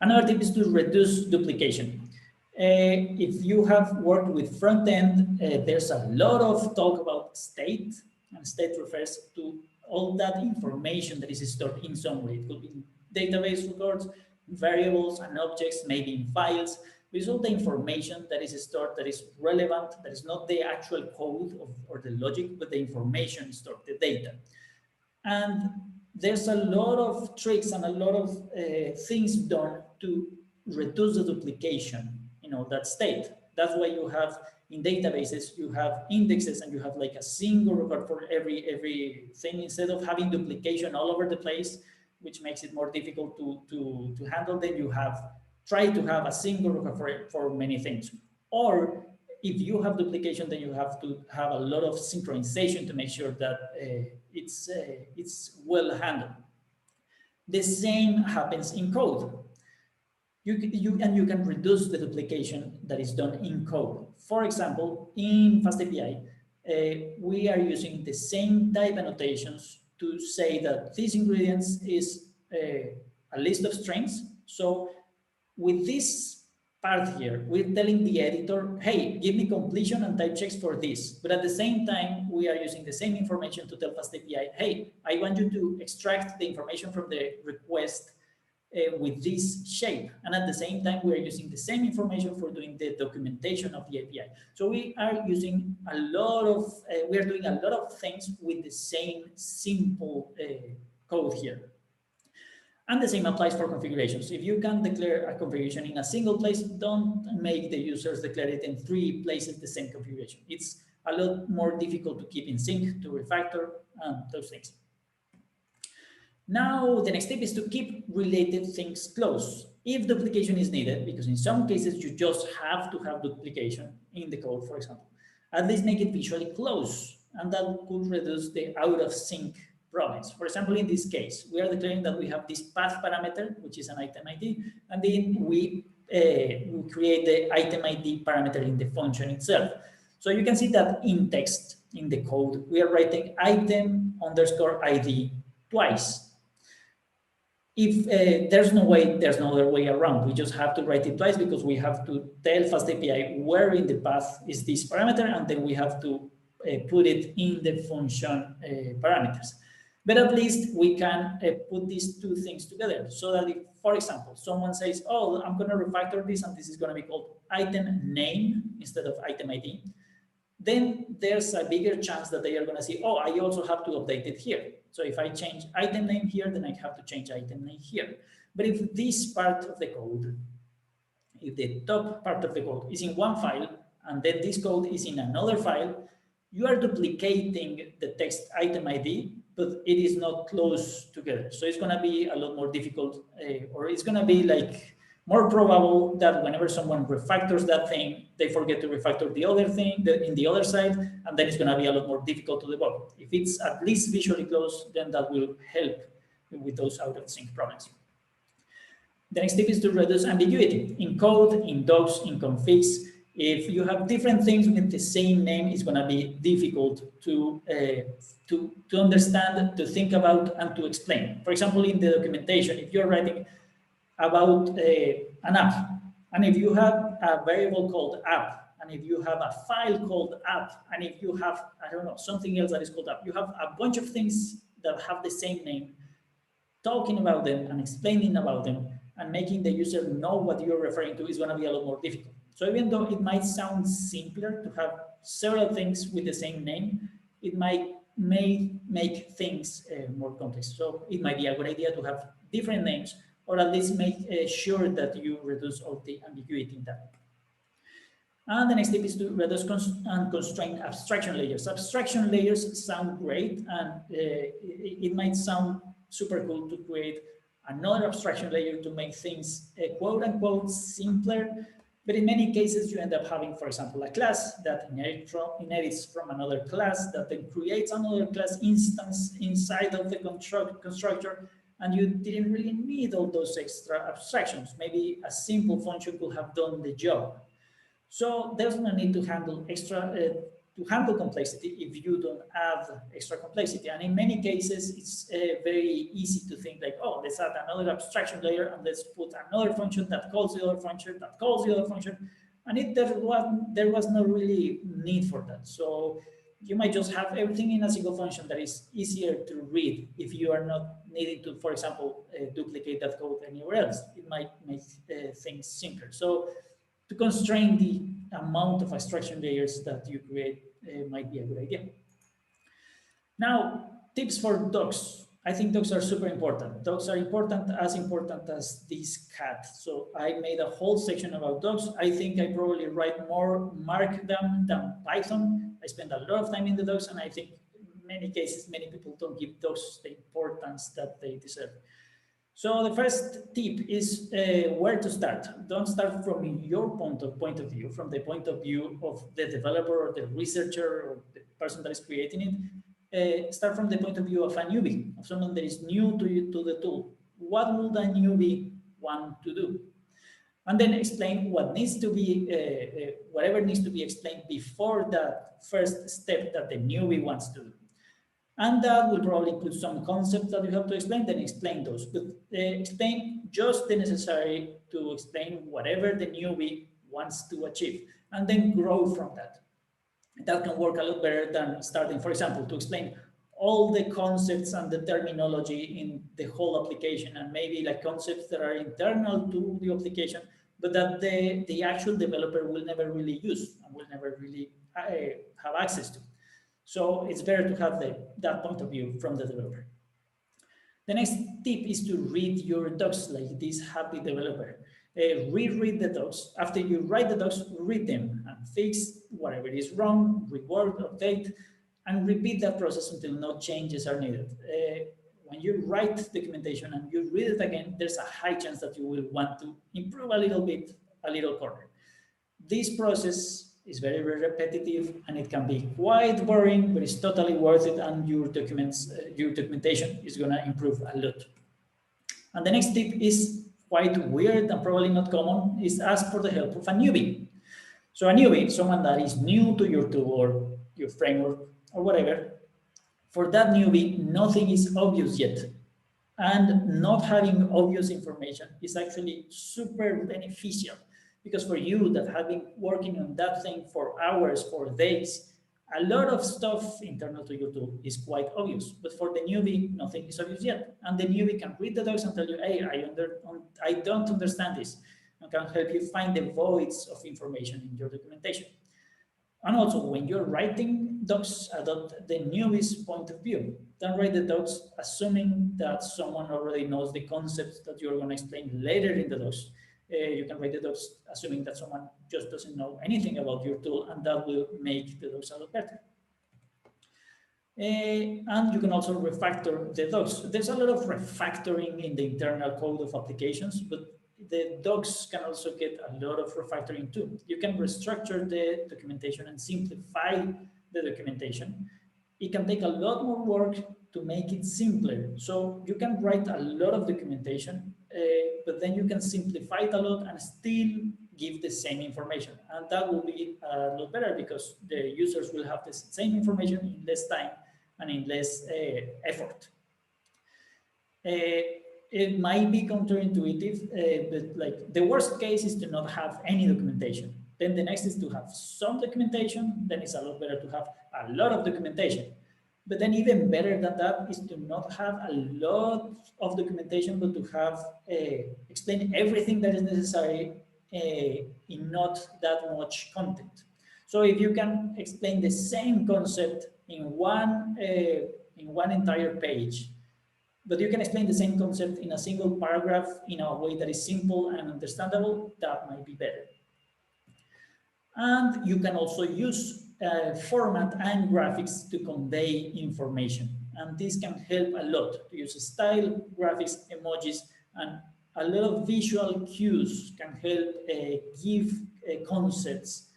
Another tip is to reduce duplication. If you have worked with front end, there's a lot of talk about state, and state refers to all that information that is stored in some way. It could be in database records, variables and objects, maybe in files. It's all the information that is stored that is relevant, that is not the actual code or the logic, but the information stored, the data. And there's a lot of tricks and a lot of things done to reduce the duplication, that state. That's why you have in databases, you have indexes and you have like a single record for every thing instead of having duplication all over the place, which makes it more difficult to handle. Then you try to have a single record for many things. Or if you have duplication, then you have to have a lot of synchronization to make sure that it's well handled. The same happens in code. You can reduce the duplication that is done in code. For example, in FastAPI, we are using the same type annotations to say that these ingredients is a list of strings. So with this part here, we're telling the editor, hey, give me completion and type checks for this. But at the same time, we are using the same information to tell FastAPI, hey, I want you to extract the information from the request with this shape. And at the same time, we are using the same information for doing the documentation of the API. So we are using a lot of, we are doing a lot of things with the same simple code here. And the same applies for configurations. If you can declare a configuration in a single place, don't make the users declare it in 3 places the same configuration. It's a lot more difficult to keep in sync, to refactor, and those things. Now, the next tip is to keep related things close. If duplication is needed, because in some cases you just have to have duplication in the code, for example, at least make it visually close, and that could reduce the out of sync problems. For example, in this case, we are declaring that we have this path parameter, which is an item ID, and then we create the item ID parameter in the function itself. So you can see that in text, in the code, we are writing item underscore ID twice. If there's no other way around, we just have to write it twice because we have to tell FastAPI where in the path is this parameter, and then we have to put it in the function parameters. But at least we can put these 2 things together so that if, for example, someone says, oh, I'm going to refactor this and this is going to be called item name instead of item ID, then there's a bigger chance that they are going to see, oh, I also have to update it here. So if I change item name here, then I have to change item name here. But if this part of the code, if the top part of the code is in one file, and then this code is in another file, you are duplicating the text item ID, but it is not close together. So it's going to be a lot more difficult, or it's going to be like more probable that whenever someone refactors that thing, they forget to refactor the other thing in the other side, and then it's going to be a lot more difficult to debug. If it's at least visually close, then that will help with those out of sync problems. The next tip is to reduce ambiguity in code, in docs, in configs. If you have different things with the same name, it's going to be difficult to understand, to think about, and to explain. For example, in the documentation, if you're writing about an app, and if you have a variable called app, and if you have a file called app, and if you have, I don't know, something else that is called app, you have a bunch of things that have the same name, talking about them and explaining about them and making the user know what you're referring to is going to be a lot more difficult. So even though it might sound simpler to have several things with the same name, it may make things more complex. So it might be a good idea to have different names, or at least make sure that you reduce all the ambiguity in that. And the next tip is to reduce and constrain abstraction layers. Abstraction layers sound great, and it might sound super cool to create another abstraction layer to make things quote unquote simpler. But in many cases, you end up having, for example, a class that inherits from another class that then creates another class instance inside of the constructor, and you didn't really need all those extra abstractions. Maybe a simple function could have done the job. So there's no need to handle to handle complexity if you don't add extra complexity. And in many cases, it's very easy to think like, oh, let's add another abstraction layer and let's put another function that calls the other function that calls the other function. And there was no really need for that. So you might just have everything in a single function that is easier to read if you are not needing to, for example, duplicate that code anywhere else. It might make things simpler. So to constrain the amount of abstraction layers that you create might be a good idea. Now, tips for docs. I think docs are super important. Docs are important as this cat. So I made a whole section about docs. I think I probably write more Markdown than Python. I spend a lot of time in the docs, and I think in many cases, many people don't give docs the importance that they deserve. So the first tip is where to start. Don't start from your point of view, from the point of view of the developer or the researcher or the person that is creating it. Start from the point of view of a newbie, of someone that is new to the tool. What would a newbie want to do? And then explain what needs to be, whatever needs to be explained before that first step that the newbie wants to do. And that will probably put some concepts that you have to explain, then explain those. But explain just the necessary to explain whatever the newbie wants to achieve, and then grow from that. That can work a lot better than starting, for example, to explain all the concepts and the terminology in the whole application, and maybe like concepts that are internal to the application, but that the actual developer will never really use and will never really have access to. So it's better to have that point of view from the developer. The next tip is to read your docs like this happy developer. Reread the docs. After you write the docs, read them and fix whatever is wrong, reword, update, and repeat that process until no changes are needed. When you write documentation and you read it again, there's a high chance that you will want to improve a little bit, a little corner. This process is very, very repetitive, and it can be quite boring, but it's totally worth it, and your documentation is going to improve a lot. And the next tip is quite weird and probably not common, is ask for the help of a newbie. So a newbie, someone that is new to your tool or your framework or whatever, for that newbie, nothing is obvious yet. And not having obvious information is actually super beneficial. Because for you that have been working on that thing for hours, for days, a lot of stuff internal to your tool is quite obvious. But for the newbie, nothing is obvious yet. And the newbie can read the docs and tell you, hey, I don't understand this, and can help you find the voids of information in your documentation. And also, when you're writing docs, adopt the newbie's point of view. Don't write the docs assuming that someone already knows the concepts that you're going to explain later in the docs. You can write the docs assuming that someone just doesn't know anything about your tool, and that will make the docs a lot better. And you can also refactor the docs. There's a lot of refactoring in the internal code of applications, but the docs can also get a lot of refactoring too. You can restructure the documentation and simplify the documentation. It can take a lot more work to make it simpler. So you can write a lot of documentation, but then you can simplify it a lot and still give the same information. And that will be a lot better because the users will have the same information in less time and in less effort. It might be counterintuitive, but like the worst case is to not have any documentation. Then the next is to have some documentation. Then it's a lot better to have a lot of documentation. But then even better than that is to not have a lot of documentation, but to have explain everything that is necessary in not that much content. So if you can explain the same concept in one entire page, but you can explain the same concept in a single paragraph in a way that is simple and understandable, that might be better. And you can also use format and graphics to convey information. And this can help a lot to use style, graphics, emojis, and a lot of visual cues can help give concepts,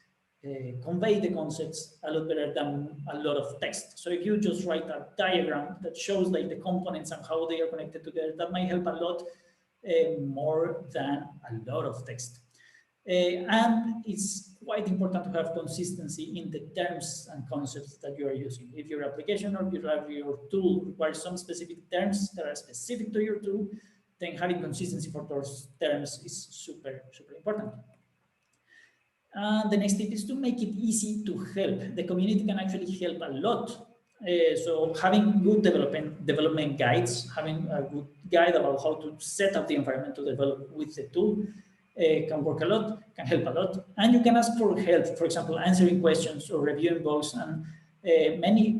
convey the concepts a lot better than a lot of text. So if you just write a diagram that shows like the components and how they are connected together, that might help a lot more than a lot of text. And it's quite important to have consistency in the terms and concepts that you are using. If your application or your tool requires some specific terms that are specific to your tool, then having consistency for those terms is super, super important. And the next tip is to make it easy to help. The community can actually help a lot. So having good development guides, having a good guide about how to set up the environment to develop with the tool can work a lot, can help a lot. And you can ask for help, for example, answering questions or reviewing bugs. And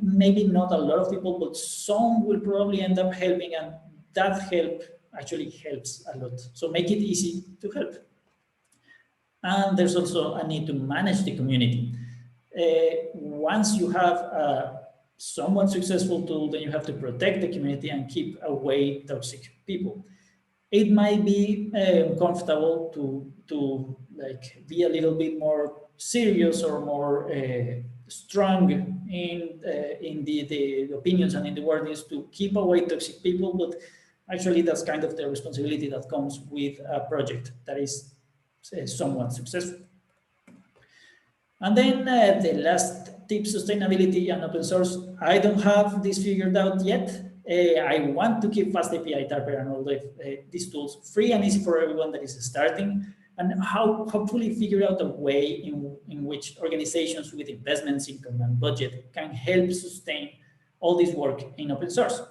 maybe not a lot of people, but some will probably end up helping, and that help actually helps a lot. So make it easy to help. And there's also a need to manage the community. Once you have a somewhat successful tool, then you have to protect the community and keep away toxic people. It might be comfortable to like be a little bit more serious or more strong in the opinions and in the wordings to keep away toxic people, but actually that's kind of the responsibility that comes with a project that is somewhat successful. And then the last tip, sustainability and open source. I don't have this figured out yet. I want to keep FastAPI, Typer, and all these tools free and easy for everyone that is starting, and hopefully figure out a way in which organizations with investments, income, and budget can help sustain all this work in open source.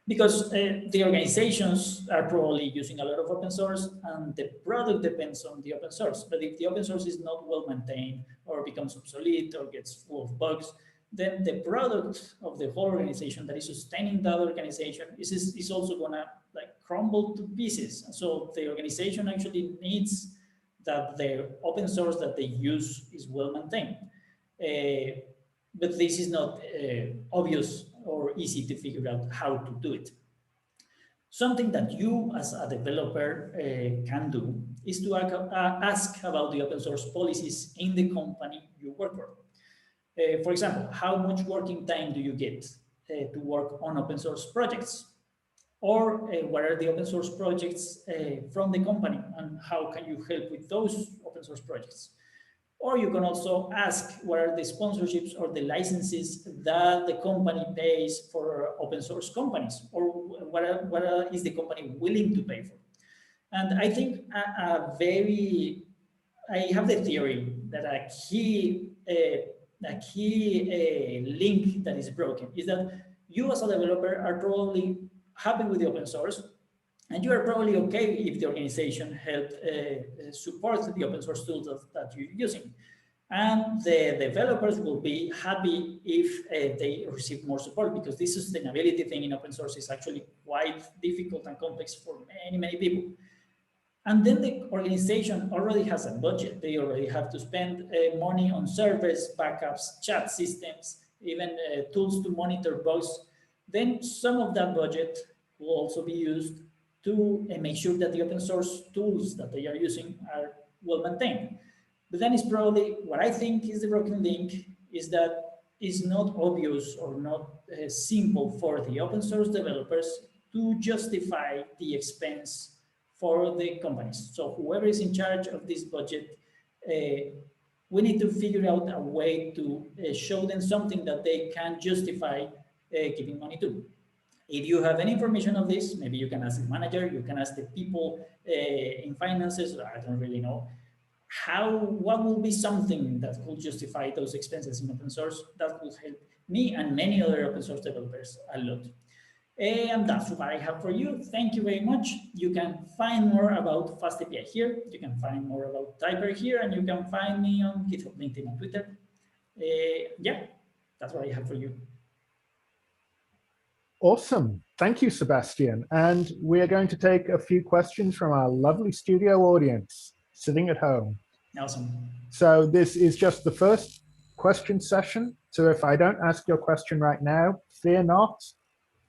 Because the organizations are probably using a lot of open source and the product depends on the open source. But if the open source is not well maintained or becomes obsolete or gets full of bugs, then the product of the whole organization that is sustaining that organization is also gonna like crumble to pieces. And so the organization actually needs that the open source that they use is well maintained. But this is not obvious or easy to figure out how to do it. Something that you as a developer can do is to ask about the open source policies in the company you work for. For example, how much working time do you get to work on open source projects? Or what are the open source projects from the company and how can you help with those open source projects? Or you can also ask what are the sponsorships or the licenses that the company pays for open source companies, or what is the company willing to pay for. And I think I have the theory that a key link that is broken is that you as a developer are probably happy with the open source, and you are probably okay if the organization helped support the open source tools that you're using. And the developers will be happy if they receive more support, because this sustainability thing in open source is actually quite difficult and complex for many, many people. And then the organization already has a budget. They already have to spend money on servers, backups, chat systems, even tools to monitor bugs. Then some of that budget will also be used to make sure that the open source tools that they are using are well maintained. But then it's probably, what I think is the broken link is that it's not obvious or not simple for the open source developers to justify the expense for the companies. So whoever is in charge of this budget, we need to figure out a way to show them something that they can justify giving money to. If you have any information of this, maybe you can ask the manager, you can ask the people in finances, I don't really know. What will be something that could justify those expenses in open source? That will help me and many other open source developers a lot. And that's what I have for you. Thank you very much. You can find more about FastAPI here. You can find more about Typer here, and you can find me on GitHub, LinkedIn, and Twitter. Yeah, that's what I have for you. Awesome. Thank you, Sebastian. And we are going to take a few questions from our lovely studio audience sitting at home. Awesome. So this is just the first question session. So if I don't ask your question right now, fear not,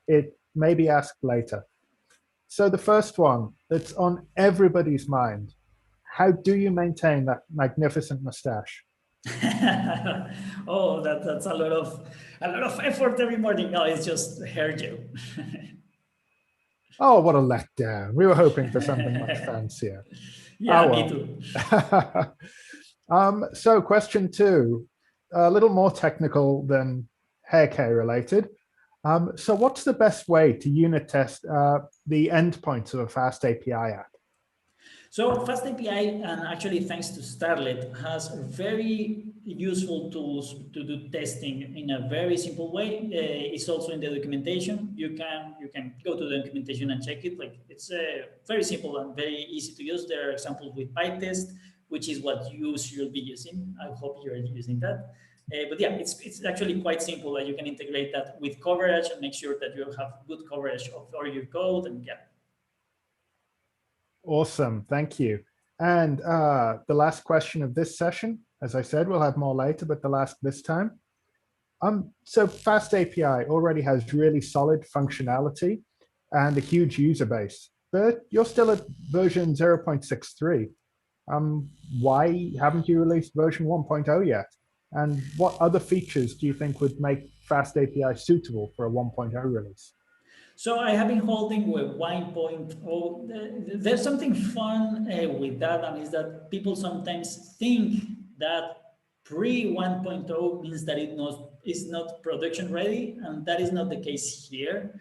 it may be asked later. So the first one that's on everybody's mind, how do you maintain that magnificent mustache? Oh, that's a lot of effort every morning. No, it's just hair gel. Oh, what a letdown. We were hoping for something much fancier. Yeah, Oh, me well. too. So question 2, a little more technical than hair care related. So what's the best way to unit test the endpoints of a FastAPI app? So FastAPI, and actually thanks to Starlet, has very useful tools to do testing in a very simple way. It's also in the documentation. You can go to the documentation and check it. Like it's very simple and very easy to use. There are examples with PyTest, which is what you should be using. I hope you're using that. But yeah, it's actually quite simple that you can integrate that with coverage and make sure that you have good coverage of all your code. And yeah. Awesome, thank you. And the last question of this session, as I said, we'll have more later, but the last this time. So FastAPI already has really solid functionality and a huge user base, but you're still at version 0.63. Why haven't you released version 1.0 yet? And what other features do you think would make FastAPI suitable for a 1.0 release? So I have been holding with 1.0. There's something fun with that, and is that people sometimes think that pre 1.0 means that it's not production ready, and that is not the case here.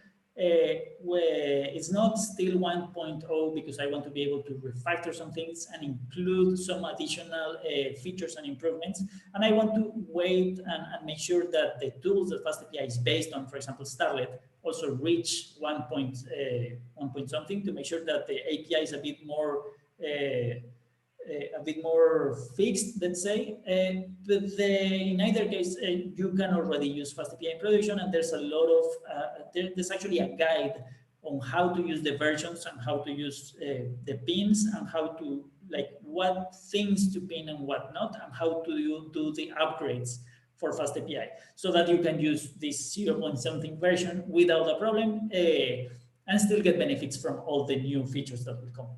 Where it's not still 1.0 because I want to be able to refactor some things and include some additional features and improvements. And I want to wait and make sure that the tools that FastAPI is based on, for example, Starlet, also reach 1 point something to make sure that the API is a bit more fixed, let's say. But in either case, you can already use FastAPI in production, and there's a lot of there's actually a guide on how to use the versions and how to use the pins and how to what things to pin and what not, and how to do the upgrades for FastAPI, so that you can use this 0.something version without a problem and still get benefits from all the new features that will come.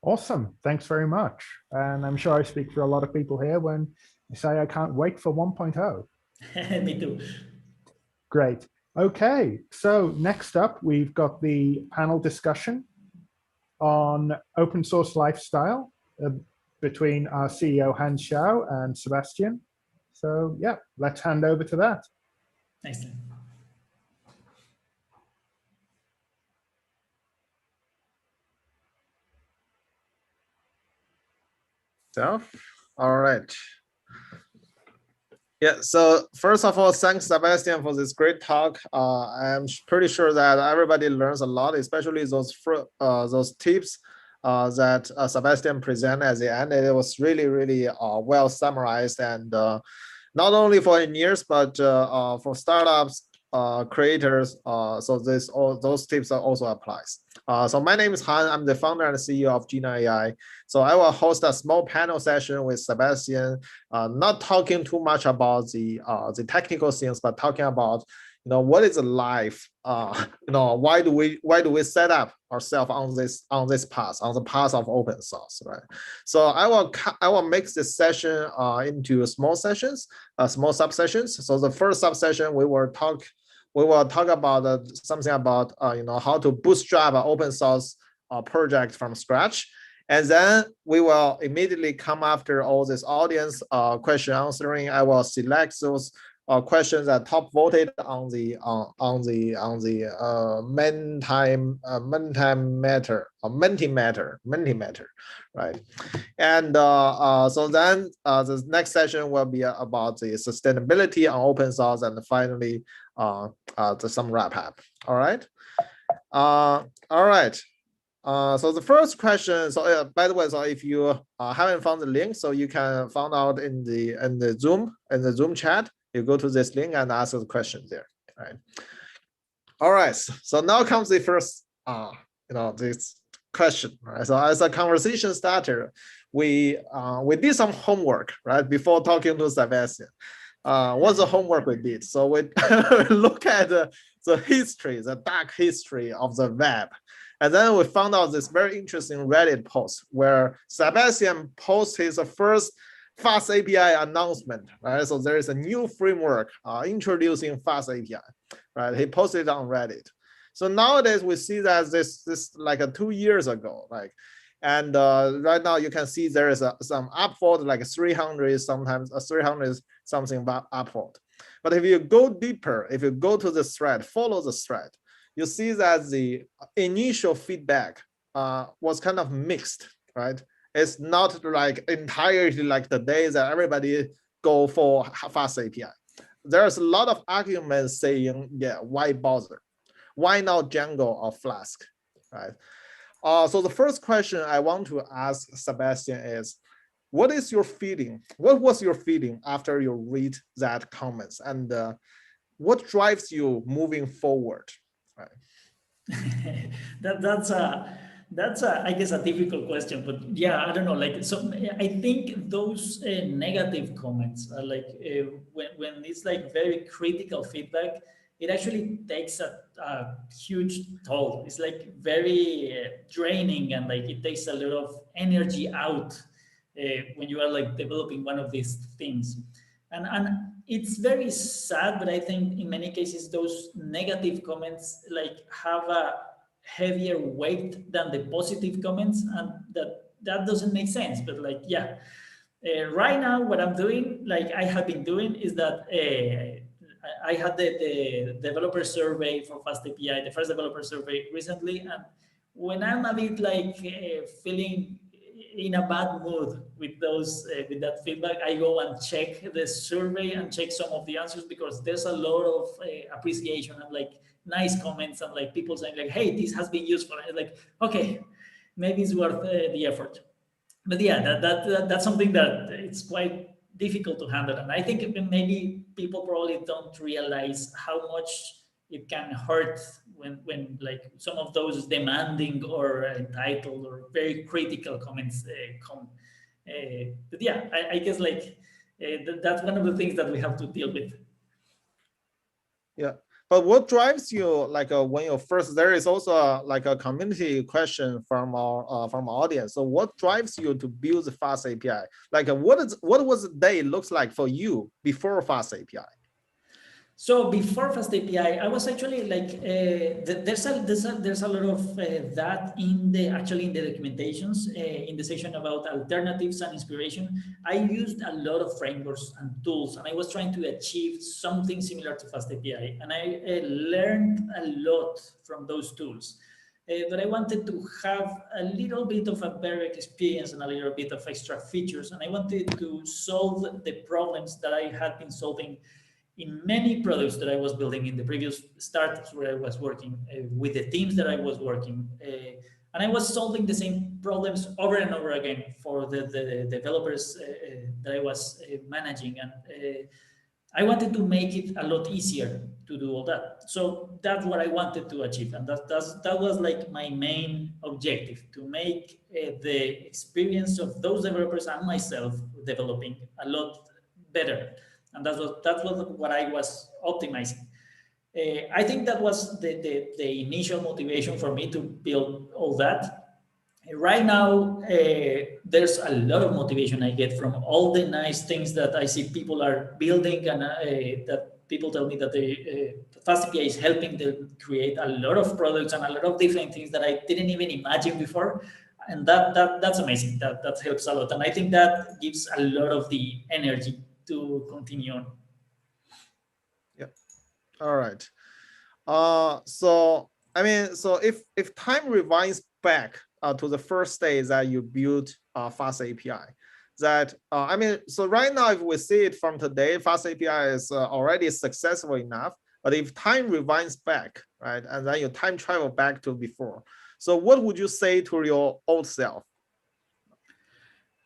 Awesome, thanks very much. And I'm sure I speak for a lot of people here when I say I can't wait for 1.0. Me too. Great. Okay, so next up, we've got the panel discussion on open source lifestyle between our CEO, Hans Xiao, and Sebastian. So yeah, let's hand over to that. Excellent. So, all right. Yeah, so first of all, thanks Sebastian for this great talk. I'm pretty sure that everybody learns a lot, especially those tips that Sebastian presented at the end. It was really, really well summarized, and not only for engineers, but for startups, creators. So those tips also applies. So my name is Han. I'm the founder and CEO of Jina AI. So I will host a small panel session with Sebastian, not talking too much about the technical things, but talking about what is life. Why do we set up ourselves on this path, on the path of open source, right? So I will make this session into small sessions, small subsessions. So the first subsession we will talk about something about how to bootstrap an open source project from scratch, and then we will immediately come after all this audience question answering. I will select those questions that top voted on the Mentimeter, right? And so then the next session will be about the sustainability on open source, and finally some wrap up. All right. All right. So the first question. So by the way, so if you haven't found the link, so you can find out in the Zoom chat. You go to this link and ask the question there. Right. All right. So now comes the first this question. Right. So as a conversation starter, we did some homework, right, before talking to Sebastian. What's the homework we did? So we look at the history, the dark history of the web. And then we found out this very interesting Reddit post where Sebastian posted his first FastAPI announcement, right? So there is a new framework introducing FastAPI, right? He posted it on Reddit. So nowadays we see that this like 2 years ago, like, and right now you can see there is some upvote like 300, sometimes 300 something upvote. But if you go deeper, if you go to the thread, follow the thread, you see that the initial feedback was kind of mixed, right? It's not like entirely like the day that everybody go for FastAPI. There's a lot of arguments saying, yeah, why bother? Why not Django or Flask, right? So the first question I want to ask Sebastian is, what is your feeling? What was your feeling after you read that comments, and what drives you moving forward? Right. That's I guess a difficult question, but yeah, I don't know. Like, so I think those negative comments are like when it's like very critical feedback, it actually takes a huge toll. It's like very draining, and like it takes a lot of energy out when you are like developing one of these things. And it's very sad, but I think in many cases those negative comments like have a heavier weight than the positive comments, and that doesn't make sense. But like, yeah, right now what I'm doing, like I have been doing, is that I had the developer survey for FastAPI, the first developer survey recently, and when I'm a bit like feeling in a bad mood with those with that feedback, I go and check the survey and check some of the answers, because there's a lot of appreciation and like nice comments, and like people saying like, hey, this has been useful. And like, okay, maybe it's worth the effort. But yeah, that's something that it's quite difficult to handle, and I think maybe people probably don't realize how much it can hurt when like some of those demanding or entitled or very critical comments come. But yeah, I guess like that's one of the things that we have to deal with. Yeah, but what drives you, like when you first, there is also like a community question from our audience. So what drives you to build the FastAPI? Like what was the day looks like for you before FastAPI? So before FastAPI, I was actually like there's a lot of that in the documentations in the section about alternatives and inspiration. I used a lot of frameworks and tools, and I was trying to achieve something similar to FastAPI, and I learned a lot from those tools. But I wanted to have a little bit of a better experience and a little bit of extra features, and I wanted to solve the problems that I had been solving in many products that I was building in the previous startups where I was working with the teams that I was working. And I was solving the same problems over and over again for the developers that I was managing. And I wanted to make it a lot easier to do all that. So that's what I wanted to achieve. And that was like my main objective, to make the experience of those developers and myself developing a lot better. And that's what I was optimizing. I think that was the initial motivation for me to build all that. Right now, there's a lot of motivation I get from all the nice things that I see people are building, and that people tell me that FastAPI is helping them create a lot of products and a lot of different things that I didn't even imagine before. And that's amazing. That helps a lot. And I think that gives a lot of the energy to continue on. Yeah. All right. So I mean, so if time rewinds back to the first day that you built FastAPI, that I mean, so right now if we see it from today, FastAPI is already successful enough. But if time rewinds back, right, and then you time travel back to before, so what would you say to your old self?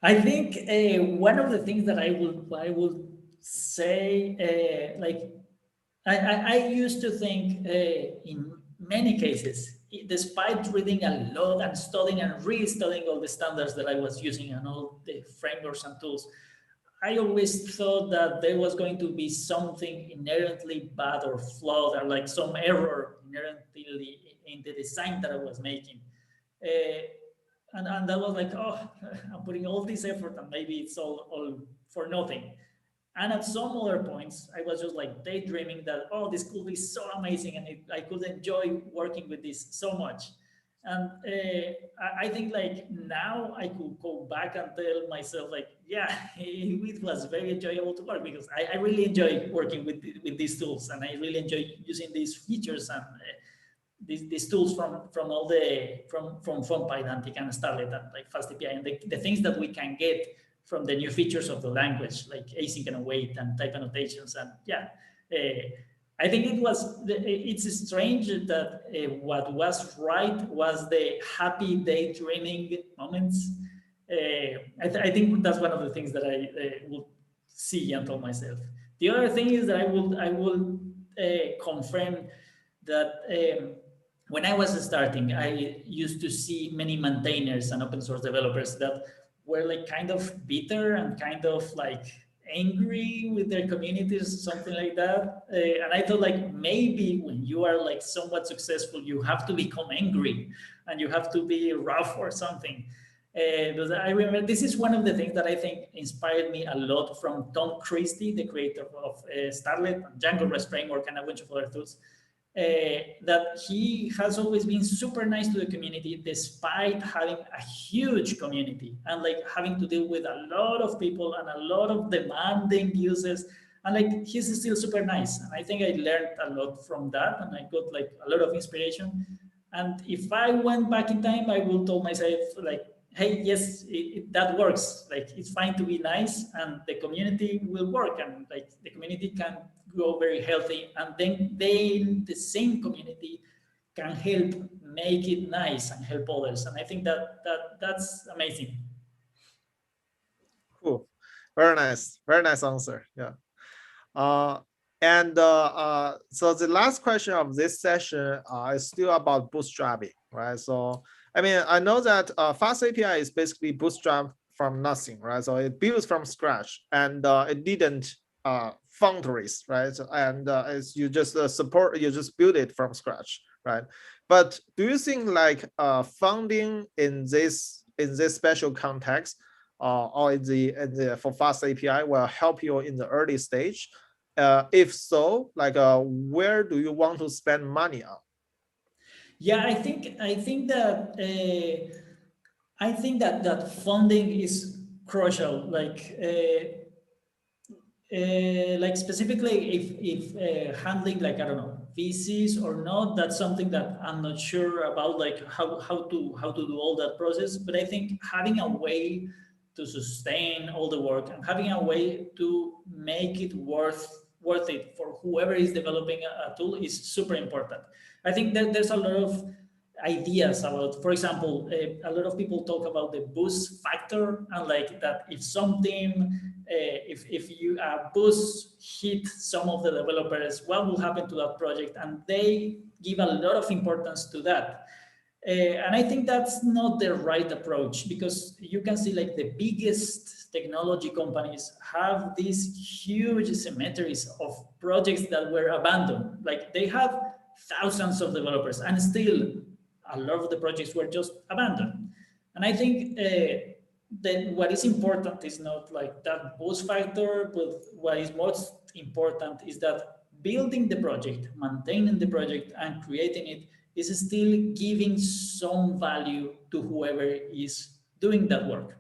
I think one of the things that I would say, like I used to think in many cases, despite reading a lot and studying and re-studying all the standards that I was using and all the frameworks and tools, I always thought that there was going to be something inherently bad or flawed, or like some error inherently in the design that I was making. And that was like, oh, I'm putting all this effort and maybe it's all for nothing. And at some other points, I was just like daydreaming that, oh, this could be so amazing and I could enjoy working with this so much. And I think like now I could go back and tell myself like, yeah, it was very enjoyable to work because I really enjoy working with these tools and I really enjoy using these features and these tools from all the from FastAPI and Starlet and like FastAPI and the things that we can get from the new features of the language, like async and await and type annotations. And yeah, I think it's strange that what was right was the happy daydreaming moments. I think that's one of the things that I will see and tell myself. The other thing is that I will confirm that when I was starting, I used to see many maintainers and open source developers that were like kind of bitter and kind of like angry with their communities, something like that. And I thought like maybe when you are like somewhat successful, you have to become angry and you have to be rough or something. Because I remember this is one of the things that I think inspired me a lot from Tom Christie, the creator of Starlet, Django REST Framework, and a bunch of other tools. That he has always been super nice to the community despite having a huge community and like having to deal with a lot of people and a lot of demanding users, and like he's still super nice. And I think I learned a lot from that and I got like a lot of inspiration. And if I went back in time, I would tell myself like, hey, yes, that works. Like it's fine to be nice and the community will work and like the community can grow very healthy, and then the same community can help make it nice and help others. And I think that's amazing. Cool. Very nice answer. Yeah. So the last question of this session is still about bootstrapping, right? So I mean, I know that FastAPI is basically bootstrapped from nothing, right? So it builds from scratch, and it didn't fundraise, right? So, and as you just you just build it from scratch, right? But do you think like funding in this special context, or in the for FastAPI will help you in the early stage? If so, like where do you want to spend money on? Yeah, I think that funding is crucial. Like specifically if handling like I don't know VCs or not, that's something that I'm not sure about, like how to do all that process. But I think having a way to sustain all the work and having a way to make it worth it for whoever is developing a tool is super important. I think that there's a lot of ideas about, for example, a lot of people talk about the boost factor, and like that if something if you boost hit some of the developers, what will happen to that project? And they give a lot of importance to that. And I think that's not the right approach, because you can see like the biggest technology companies have these huge cemeteries of projects that were abandoned. Like they have thousands of developers and still a lot of the projects were just abandoned. And I think that what is important is not like that boost factor, but what is most important is that building the project, maintaining the project, and creating it is still giving some value to whoever is doing that work.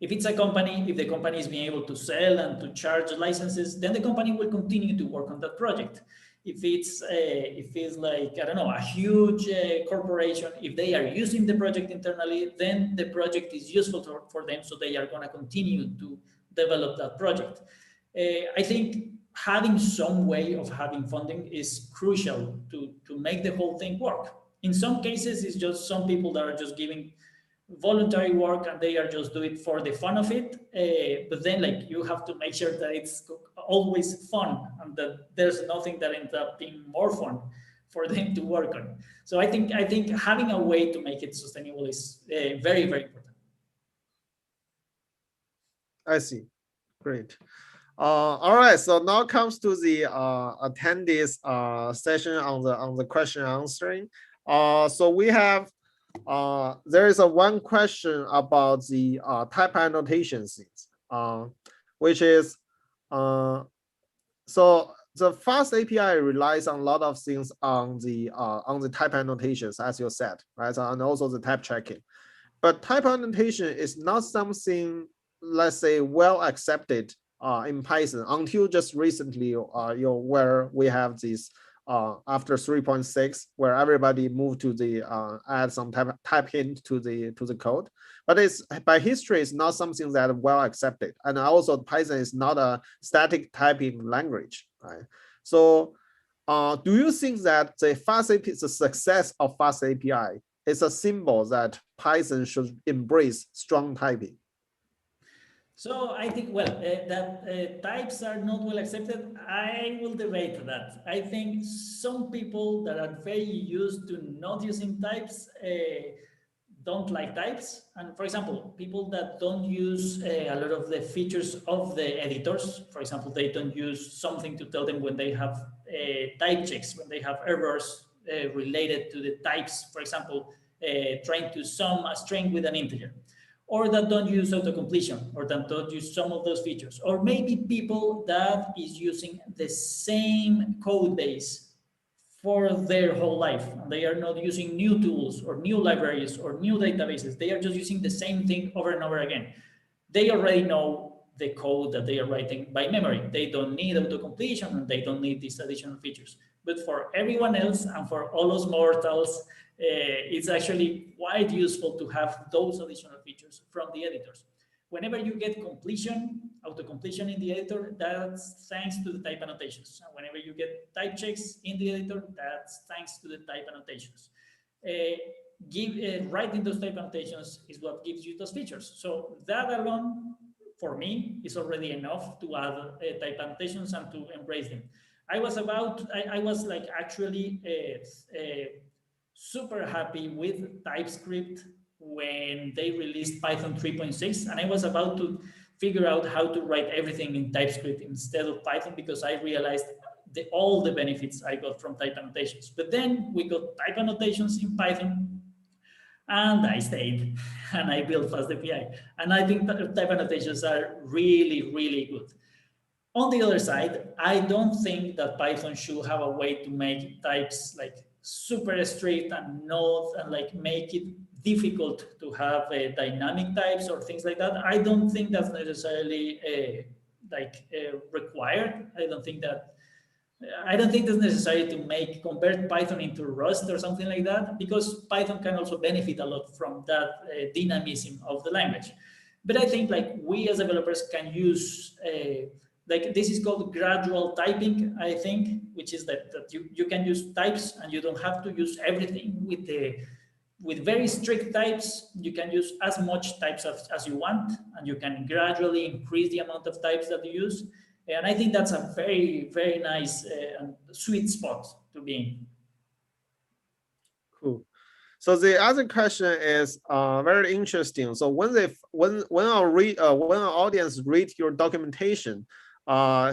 If it's a company, if the company is being able to sell and to charge licenses, then the company will continue to work on that project. If it's like, I don't know, a huge corporation, if they are using the project internally, then the project is useful for them, so they are going to continue to develop that project. I think having some way of having funding is crucial to make the whole thing work. In some cases, it's just some people that are just giving voluntary work and they are just doing it for the fun of it. But then like you have to make sure that it's always fun and that there's nothing that ends up being more fun for them to work on. So I think having a way to make it sustainable is very, very important. I see. Great. All right. So now comes to the attendees session on the question answering. So we have there is a one question about the type annotations, which is so the fast API relies on a lot of things on the type annotations, as you said, right? And also the type checking. But type annotation is not something, let's say, well accepted in Python until just recently, where we have this after 3.6, where everybody moved to the add some type hint to the code. But it's by history, it's not something that well accepted, and also Python is not a static typing language, right? So, do you think that the success of fast API is a symbol that Python should embrace strong typing? So I think, well, that types are not well accepted. I will debate that. I think some people that are very used to not using types don't like types. And for example, people that don't use a lot of the features of the editors, for example, they don't use something to tell them when they have type checks, when they have errors related to the types, for example, trying to sum a string with an integer, or that don't use autocompletion, or that don't use some of those features, or maybe people that is using the same code base for their whole life, and they are not using new tools or new libraries or new databases. They are just using the same thing over and over again. They already know the code that they are writing by memory. They don't need autocompletion, and they don't need these additional features. But for everyone else, and for all us mortals, it's actually quite useful to have those additional features from the editors. Whenever you get autocompletion in the editor, that's thanks to the type annotations. And whenever you get type checks in the editor, that's thanks to the type annotations. Writing those type annotations is what gives you those features. So that alone, for me, is already enough to add type annotations and to embrace them. I was like actually super happy with TypeScript when they released Python 3.6, and I was about to figure out how to write everything in TypeScript instead of Python, because I realized all the benefits I got from type annotations. But then we got type annotations in Python, and I stayed, and I built FastAPI. And I think type annotations are really, really good. On the other side, I don't think that Python should have a way to make types like super strict and not, and like make it difficult to have dynamic types or things like that. I don't think that's necessarily required. I don't think that's necessary to convert Python into Rust or something like that, because Python can also benefit a lot from that dynamism of the language. But I think like we as developers can use like this is called gradual typing, I think, which is that you can use types and you don't have to use everything with very strict types. You can use as much types as you want, and you can gradually increase the amount of types that you use. And I think that's a very, very nice and sweet spot to be in. Cool. So the other question is very interesting. So when our audience read your documentation,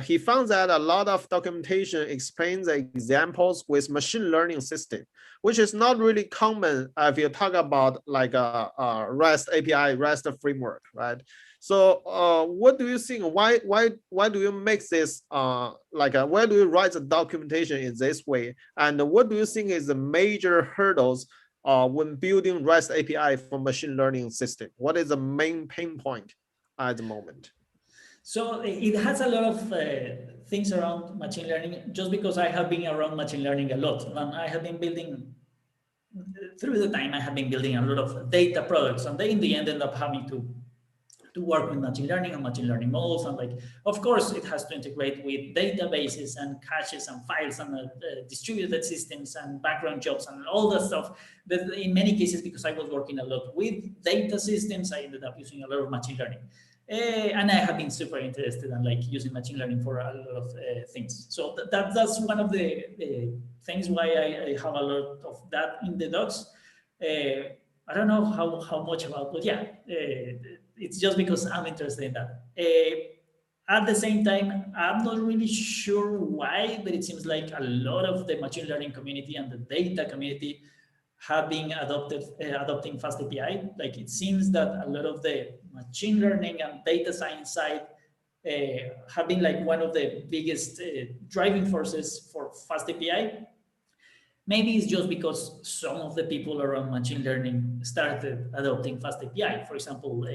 he found that a lot of documentation explains the examples with machine learning system, which is not really common if you talk about like a REST API, REST framework, right? So what do you think? Why do you make this why do you write the documentation in this way? And what do you think is the major hurdles when building REST API for machine learning system? What is the main pain point at the moment? So it has a lot of things around machine learning, just because I have been around machine learning a lot. And I have been building, through the time, I have been building a lot of data products, and they in the end end up having to work with machine learning and machine learning models. And like, of course, it has to integrate with databases and caches and files and distributed systems and background jobs and all that stuff. But in many cases, because I was working a lot with data systems, I ended up using a lot of machine learning. And I have been super interested in like using machine learning for a lot of things. So that's one of the things why I have a lot of that in the docs. I don't know how much about, but yeah, it's just because I'm interested in that. At the same time, I'm not really sure why, but it seems like a lot of the machine learning community and the data community have been adopting FastAPI. Like it seems that a lot of the machine learning and data science side have been like one of the biggest driving forces for FastAPI. Maybe it's just because some of the people around machine learning started adopting FastAPI. For example,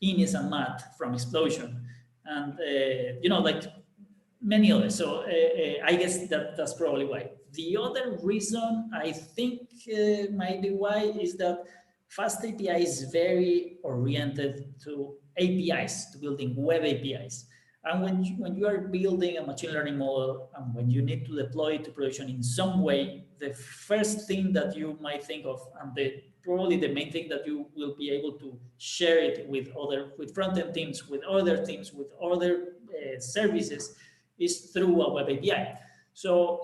Ines and Matt from Explosion, and you know, like many others. So I guess that's probably why. The other reason I think might be why is that FastAPI is very oriented to APIs, to building web APIs. And when you are building a machine learning model and when you need to deploy it to production in some way, the first thing that you might think of, and probably the main thing that you will be able to share it with front-end teams, with other services, is through a web API. So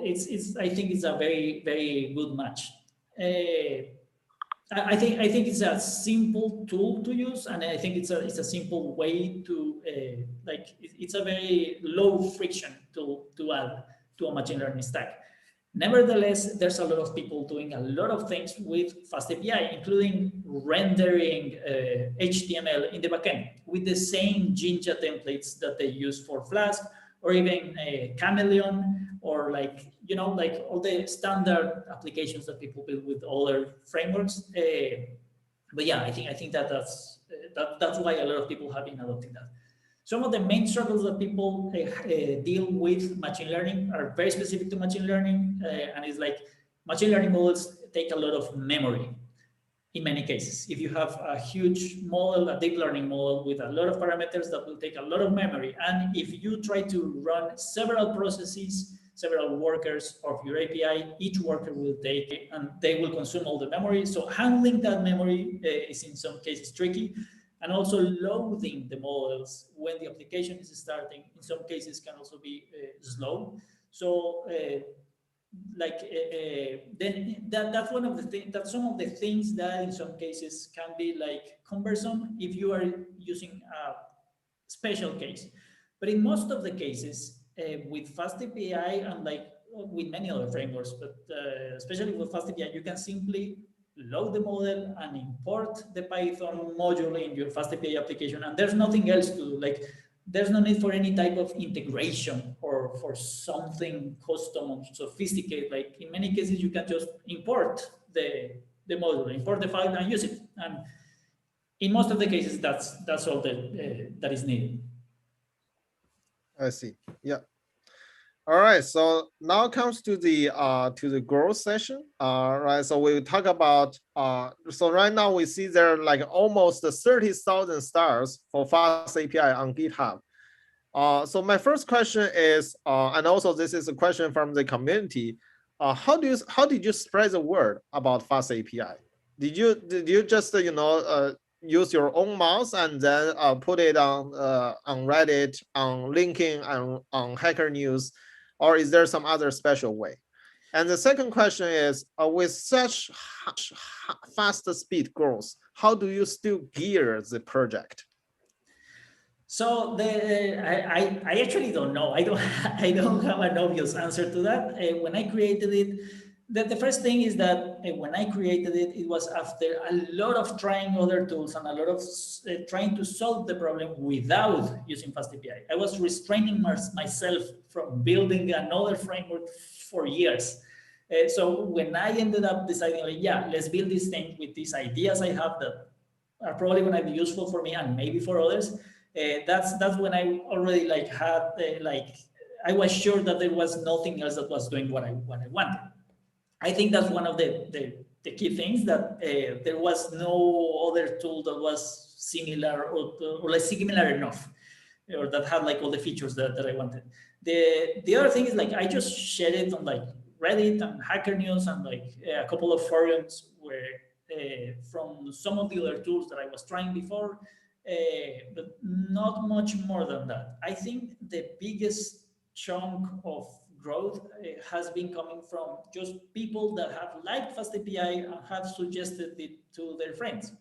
I think it's a very, very good match. I think it's a simple tool to use, and I think it's a simple way to it's a very low friction tool to add to a machine learning stack. Nevertheless, there's a lot of people doing a lot of things with FastAPI, including rendering HTML in the backend with the same Jinja templates that they use for Flask, or even Chameleon, or like, you know, like all the standard applications that people build with other frameworks. But yeah, I think that's why a lot of people have been adopting that. Some of the main struggles that people deal with machine learning are very specific to machine learning, and it's like machine learning models take a lot of memory. In many cases, if you have a huge model, a deep learning model with a lot of parameters, that will take a lot of memory. And if you try to run several processes, several workers of your API, each worker will take, and they will consume all the memory. So handling that memory is in some cases tricky. And also loading the models when the application is starting, in some cases can also be slow. So then that's one of the things, that's some of the things that in some cases can be like cumbersome if you are using a special case. But in most of the cases with FastAPI, and like with many other frameworks, but especially with FastAPI, you can simply load the model and import the Python module in your FastAPI application, and there's nothing else to do. Like, there's no need for any type of integration or for something custom and sophisticated. Like in many cases, you can just import the module, import the file, and use it. And in most of the cases, that's all that is needed. I see. Yeah. All right. So now comes to the growth session. Right. So we talk about. So right now we see there are like almost 30,000 stars for FastAPI on GitHub. So my first question is, and also this is a question from the community. How did you spread the word about FastAPI? Did you just use your own mouse and then put it on Reddit, on LinkedIn, and on Hacker News, or is there some other special way? And the second question is, with such fast speed growth, how do you still gear the project? So I actually don't know. I don't have an obvious answer to that. When I created it, the first thing is that when I created it, it was after a lot of trying other tools and a lot of trying to solve the problem without using FastAPI. I was restraining myself from building another framework for years. So when I ended up deciding, like, yeah, let's build this thing with these ideas I have that are probably going to be useful for me and maybe for others, that's when I already like had I was sure that there was nothing else that was doing what I wanted. I think that's one of the key things, that there was no other tool that was similar or like similar enough, or that had like all the features that I wanted. The other thing is, like, I just shared it on like Reddit and Hacker News and like a couple of forums where from some of the other tools that I was trying before, but not much more than that. I think the biggest chunk of growth has been coming from just people that have liked FastAPI and have suggested it to their friends.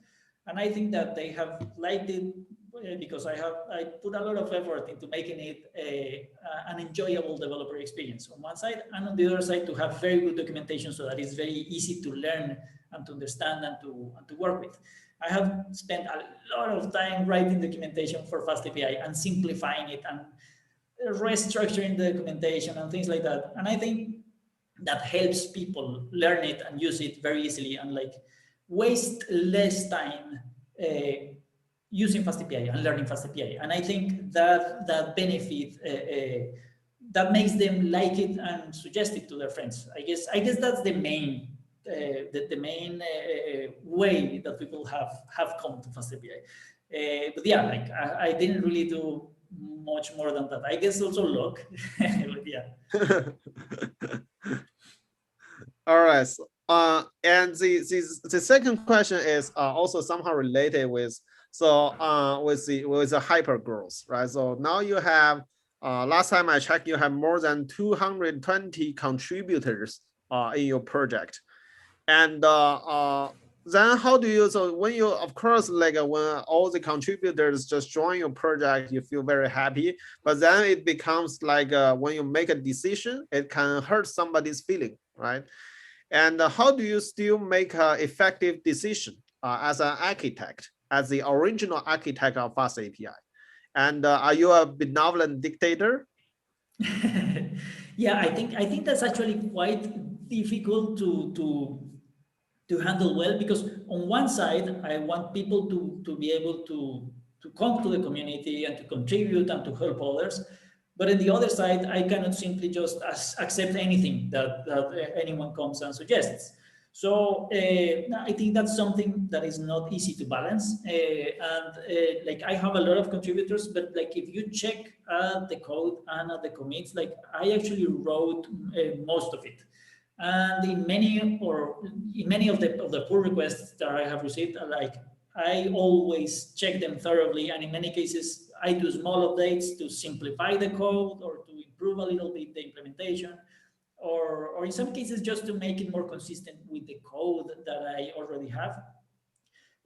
And I think that they have liked it because I put a lot of effort into making it an enjoyable developer experience on one side, and on the other side to have very good documentation so that it's very easy to learn and to understand and to work with. I have spent a lot of time writing documentation for FastAPI and simplifying it and restructuring the documentation and things like that. And I think that helps people learn it and use it very easily and like waste less time using FastAPI and learning FastAPI. And I think that that benefit that makes them like it and suggest it to their friends. I guess that's the main way that people have come to FastAPI. But yeah, like I didn't really do much more than that. I guess also luck. But yeah. All right. And the second question is also somehow related with with the hyper growth, right? So now you have last time I checked, you have more than 220 contributors in your project, and then how do you, so when you, of course, like when all the contributors just join your project, you feel very happy, but then it becomes like when you make a decision, it can hurt somebody's feeling, right? And how do you still make an effective decision as an architect, as the original architect of FastAPI? And are you a benevolent dictator? Yeah, I think that's actually quite difficult to handle well, because on one side, I want people to be able to come to the community and to contribute and to help others. But on the other side, I cannot simply just accept anything that anyone comes and suggests. So I think that's something that is not easy to balance. Like I have a lot of contributors, but like if you check the code and the commits, like I actually wrote most of it. And in many of the pull requests that I have received, like I always check them thoroughly, and in many cases I do small updates to simplify the code or to improve a little bit the implementation, or in some cases just to make it more consistent with the code that I already have.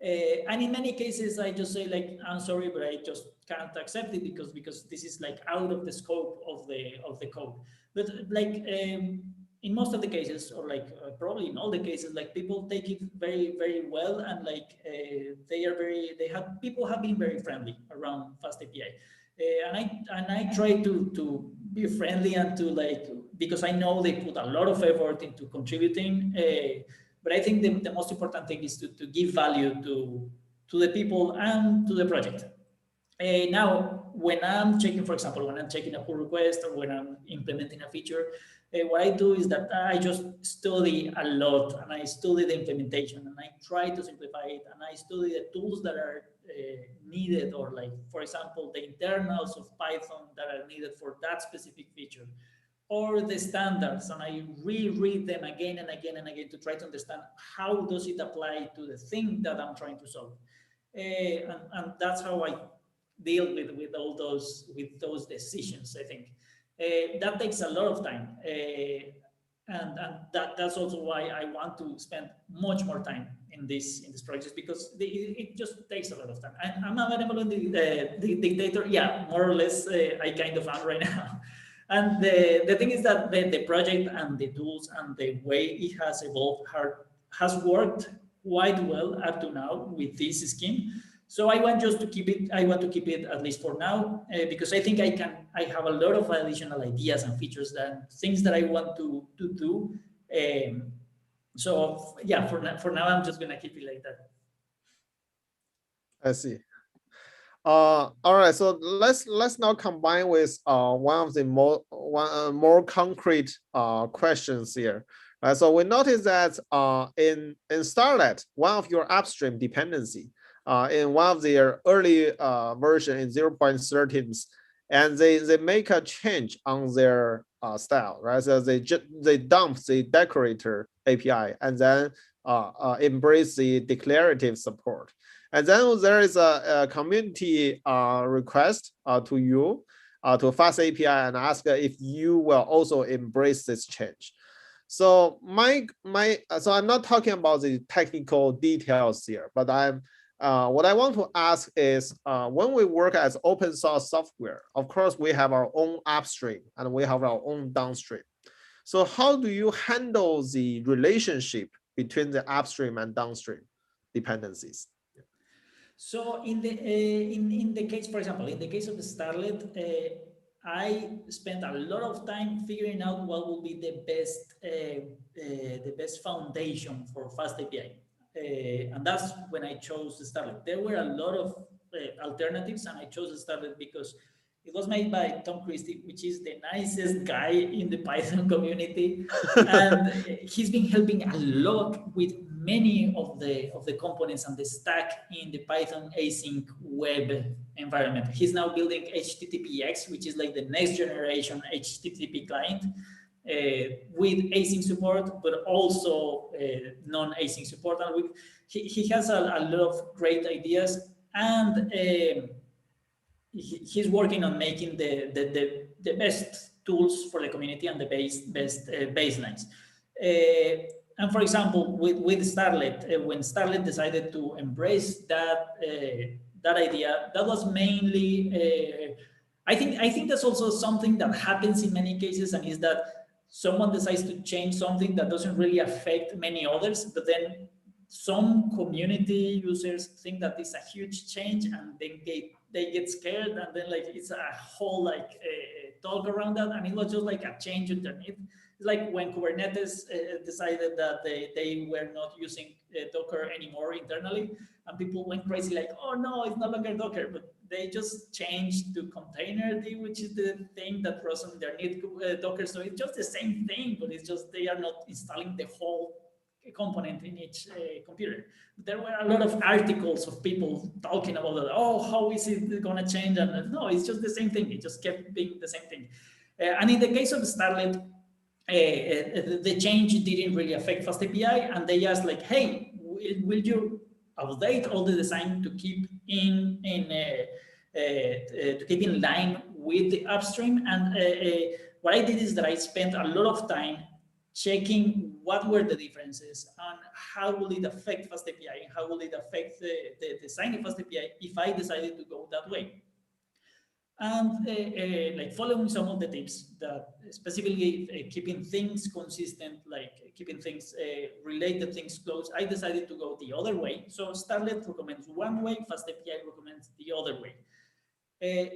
And in many cases I just say like, I'm sorry, but I just can't accept it because this is like out of the scope of the code. But like in most of the cases, or like probably in all the cases, like people take it very, very well, and like people have been very friendly around FastAPI, and I try to be friendly and to like, because I know they put a lot of effort into contributing. But I think the most important thing is to give value to the people and to the project. Now, when I'm checking, for example, when I'm checking a pull request or when I'm implementing a feature, what I do is that I just study a lot, and I study the implementation, and I try to simplify it, and I study the tools that are needed, or like, for example, the internals of Python that are needed for that specific feature, or the standards, and I reread them again and again and again to try to understand how does it apply to the thing that I'm trying to solve. And that's how I deal with all those decisions. I think that takes a lot of time, and that's also why I want to spend much more time in this project, because it just takes a lot of time. I'm a benevolent dictator, yeah, more or less. I kind of am right now. And the thing is that the project and the tools and the way it has evolved has worked quite well up to now with this scheme. So I want just to keep it. I want to keep it at least for now, because I think I have a lot of additional ideas and features and things that I want to do. So yeah, for now, I'm just gonna keep it like that. I see. All right. So let's now combine with one of the more concrete questions here. So we noticed that in Starlet, one of your upstream dependency, in one of their early version in 0.13, and they make a change on their style, right? So they dump the decorator API and then embrace the declarative support. And then there is a community request to you, to FastAPI, and ask if you will also embrace this change. So so I'm not talking about the technical details here, but what I want to ask is, when we work as open source software, of course, we have our own upstream and we have our own downstream. So how do you handle the relationship between the upstream and downstream dependencies? So in the case, for example, in the case of the Starlet, I spent a lot of time figuring out what will be the best foundation for FastAPI. And that's when I chose the Starlet. There were a lot of alternatives, and I chose the Starlet because it was made by Tom Christie, which is the nicest guy in the Python community, and he's been helping a lot with many of the components and the stack in the Python async web environment. He's now building HTTPX, which is like the next generation HTTP client, with async support, but also non-async support. And he has a lot of great ideas, and he's working on making the best tools for the community and the best baselines. And for example, with Starlet, when Starlet decided to embrace that idea, that was mainly, I think that's also something that happens in many cases, and is that someone decides to change something that doesn't really affect many others, but then some community users think that it's a huge change, and they get scared, and then like it's a whole like talk around that, and it was just like a change underneath. It's like when Kubernetes decided that they were not using Docker anymore internally, and people went crazy like, oh no, it's no longer Docker, but they just changed to containerd, which is the thing that runs underneath Docker. So it's just the same thing, but it's just they are not installing the whole component in each computer. There were a lot of articles of people talking about that. Oh, how is it going to change? And no, it's just the same thing. It just kept being the same thing. And in the case of Starlet, the change didn't really affect FastAPI, and they asked like, hey, will you update all the design to keep in line with the upstream? And what I did is that I spent a lot of time checking what were the differences and how will it affect FastAPI, and how will it affect the design of FastAPI if I decided to go that way. And like following some of the tips that specifically keeping things consistent, like keeping things related things close, I decided to go the other way. So Starlet recommends one way, FastAPI recommends the other way.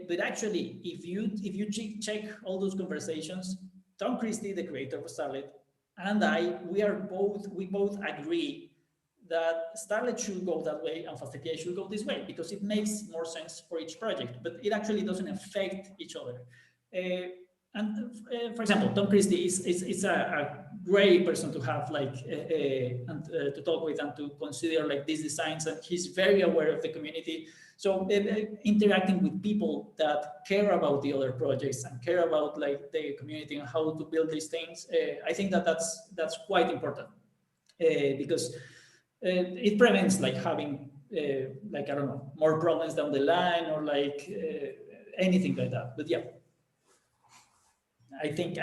But actually, if you check all those conversations, Tom Christie, the creator of Starlet, and we both agree that Starlet should go that way and FastAPI should go this way, because it makes more sense for each project, but it actually doesn't affect each other. For example, Tom Christie is a great person to have like and to talk with and to consider like these designs, and he's very aware of the community. So interacting with people that care about the other projects and care about like the community and how to build these things, I think that's quite important because it prevents like having like, I don't know, more problems down the line or like anything like that. But yeah, I think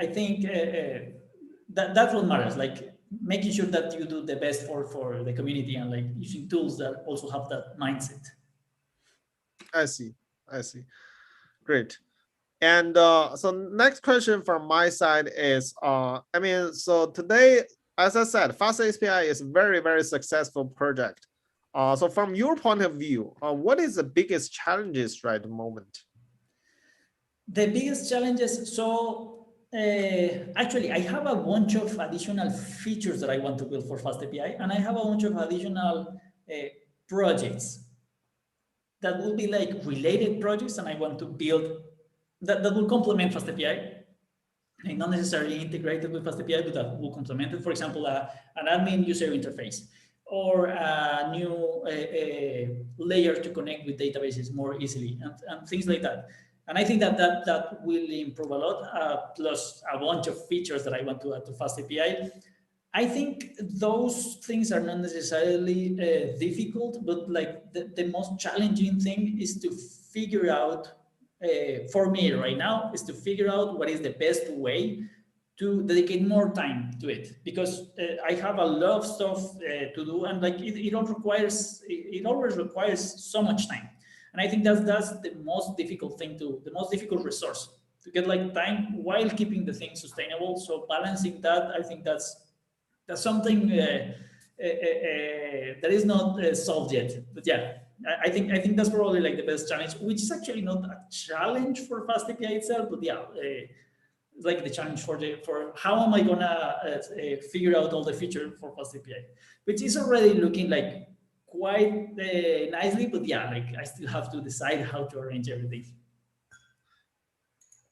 that's what matters, like making sure that you do the best for the community and like using tools that also have that mindset. I see. Great. And so next question from my side is, so today, as I said, FastAPI is a very, very successful project. So from your point of view, what is the biggest challenges right at the moment? The biggest challenges, so actually I have a bunch of additional features that I want to build for FastAPI, and I have a bunch of additional projects that will be like related projects, and I want to build that will complement FastAPI. And not necessarily integrated with FastAPI, but that will complement it. For example, an admin user interface, or a new layer to connect with databases more easily, and things like that. And I think that will improve a lot, plus a bunch of features that I want to add to FastAPI. I think those things are not necessarily difficult, but like the most challenging thing is to figure out, for me right now, is to figure out what is the best way to dedicate more time to it, because I have a lot of stuff to do, and like it always requires so much time. And I think that's the most difficult thing the most difficult resource to get like time while keeping the thing sustainable. So balancing that, I think that's something that is not solved yet. But yeah, I think that's probably like the best challenge, which is actually not a challenge for FastAPI itself, but yeah, like the challenge for how am I gonna figure out all the features for FastAPI, which is already looking like quite nicely, but yeah, like I still have to decide how to arrange everything.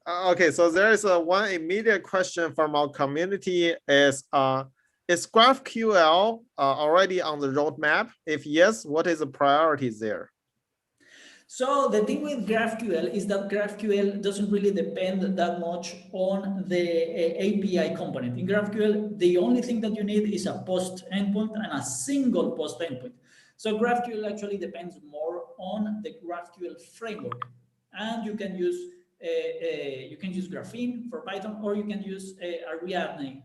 Okay, so there is one immediate question from our community is GraphQL already on the roadmap? If yes, what is the priority there? So the thing with GraphQL is that GraphQL doesn't really depend that much on the API component. In GraphQL, the only thing that you need is a post endpoint and a single post endpoint. So GraphQL actually depends more on the GraphQL framework, and you can use Graphene for Python, or you can use Ariadne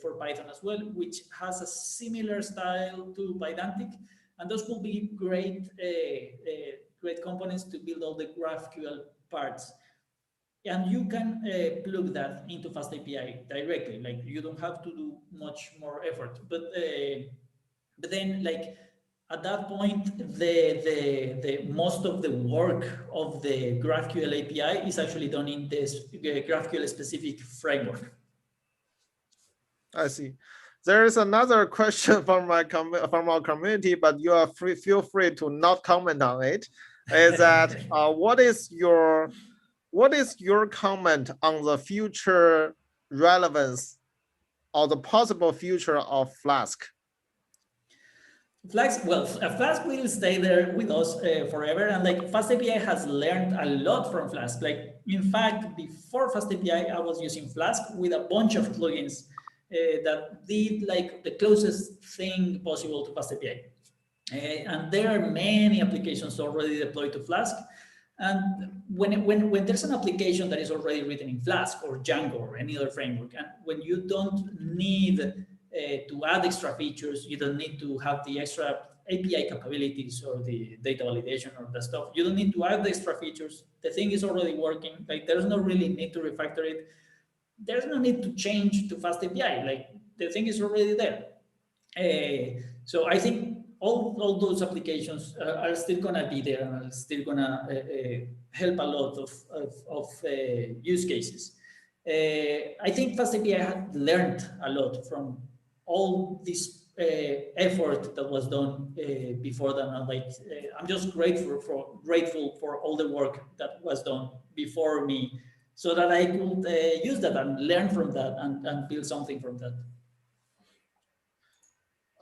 for Python as well, which has a similar style to Pydantic, and those will be great components to build all the GraphQL parts. And you can plug that into FastAPI directly. Like you don't have to do much more effort. But then, like at that point, the most of the work of the GraphQL API is actually done in this GraphQL specific framework. I see. There is another question from our community, but you are feel free to not comment on it. Is that what is your comment on the future relevance or the possible future of Flask? Flask will stay there with us forever, and like FastAPI has learned a lot from Flask. Like in fact, before FastAPI, I was using Flask with a bunch of plugins that did like the closest thing possible to FastAPI. And there are many applications already deployed to Flask. And when there's an application that is already written in Flask or Django or any other framework, and when you don't need to add extra features, you don't need to have the extra API capabilities or the data validation or the stuff. You don't need to add the extra features. The thing is already working. Like there's no really need to refactor it. There's no need to change to FastAPI. Like the thing is already there. So I think all those applications are still gonna be there and are still gonna help a lot of use cases. I think FastAPI had learned a lot from all this effort that was done before that. And like I'm just grateful for all the work that was done before me, so that I could use that and learn from that and build something from that.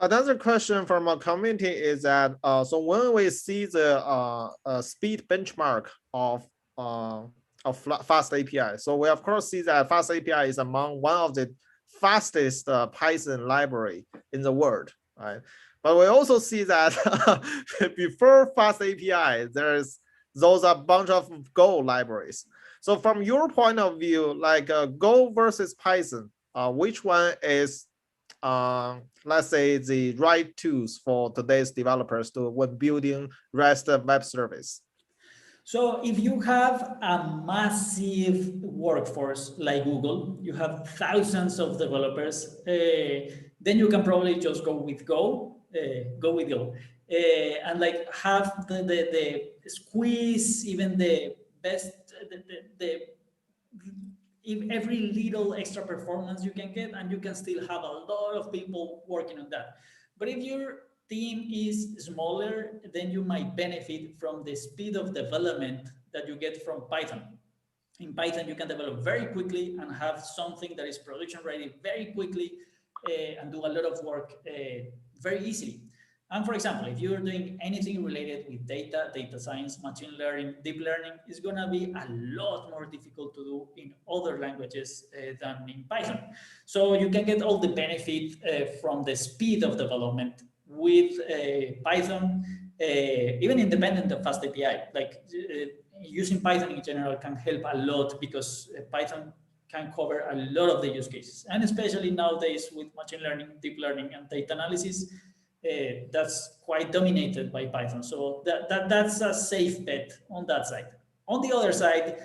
Another question from our community is that so when we see the speed benchmark of FastAPI, so we of course see that FastAPI is among one of the fastest Python library in the world, right? But we also see that before FastAPI, there's those a bunch of Go libraries. So from your point of view, like Go versus Python, which one is let's say the right tools for today's developers to when building REST web service? So if you have a massive workforce like Google, you have thousands of developers, then you can probably just go with Go, and like have the squeeze even the best, every little extra performance you can get, and you can still have a lot of people working on that. But if your team is smaller, then you might benefit from the speed of development that you get from Python. In Python, you can develop very quickly and have something that is production ready very quickly and do a lot of work very easily. And for example, if you're doing anything related with data science, machine learning, deep learning, it's going to be a lot more difficult to do in other languages than in Python. So you can get all the benefit from the speed of development with Python, even independent of FastAPI. Like using Python in general can help a lot, because Python can cover a lot of the use cases. And especially nowadays with machine learning, deep learning, and data analysis, that's quite dominated by Python. So that's a safe bet on that side. On the other side,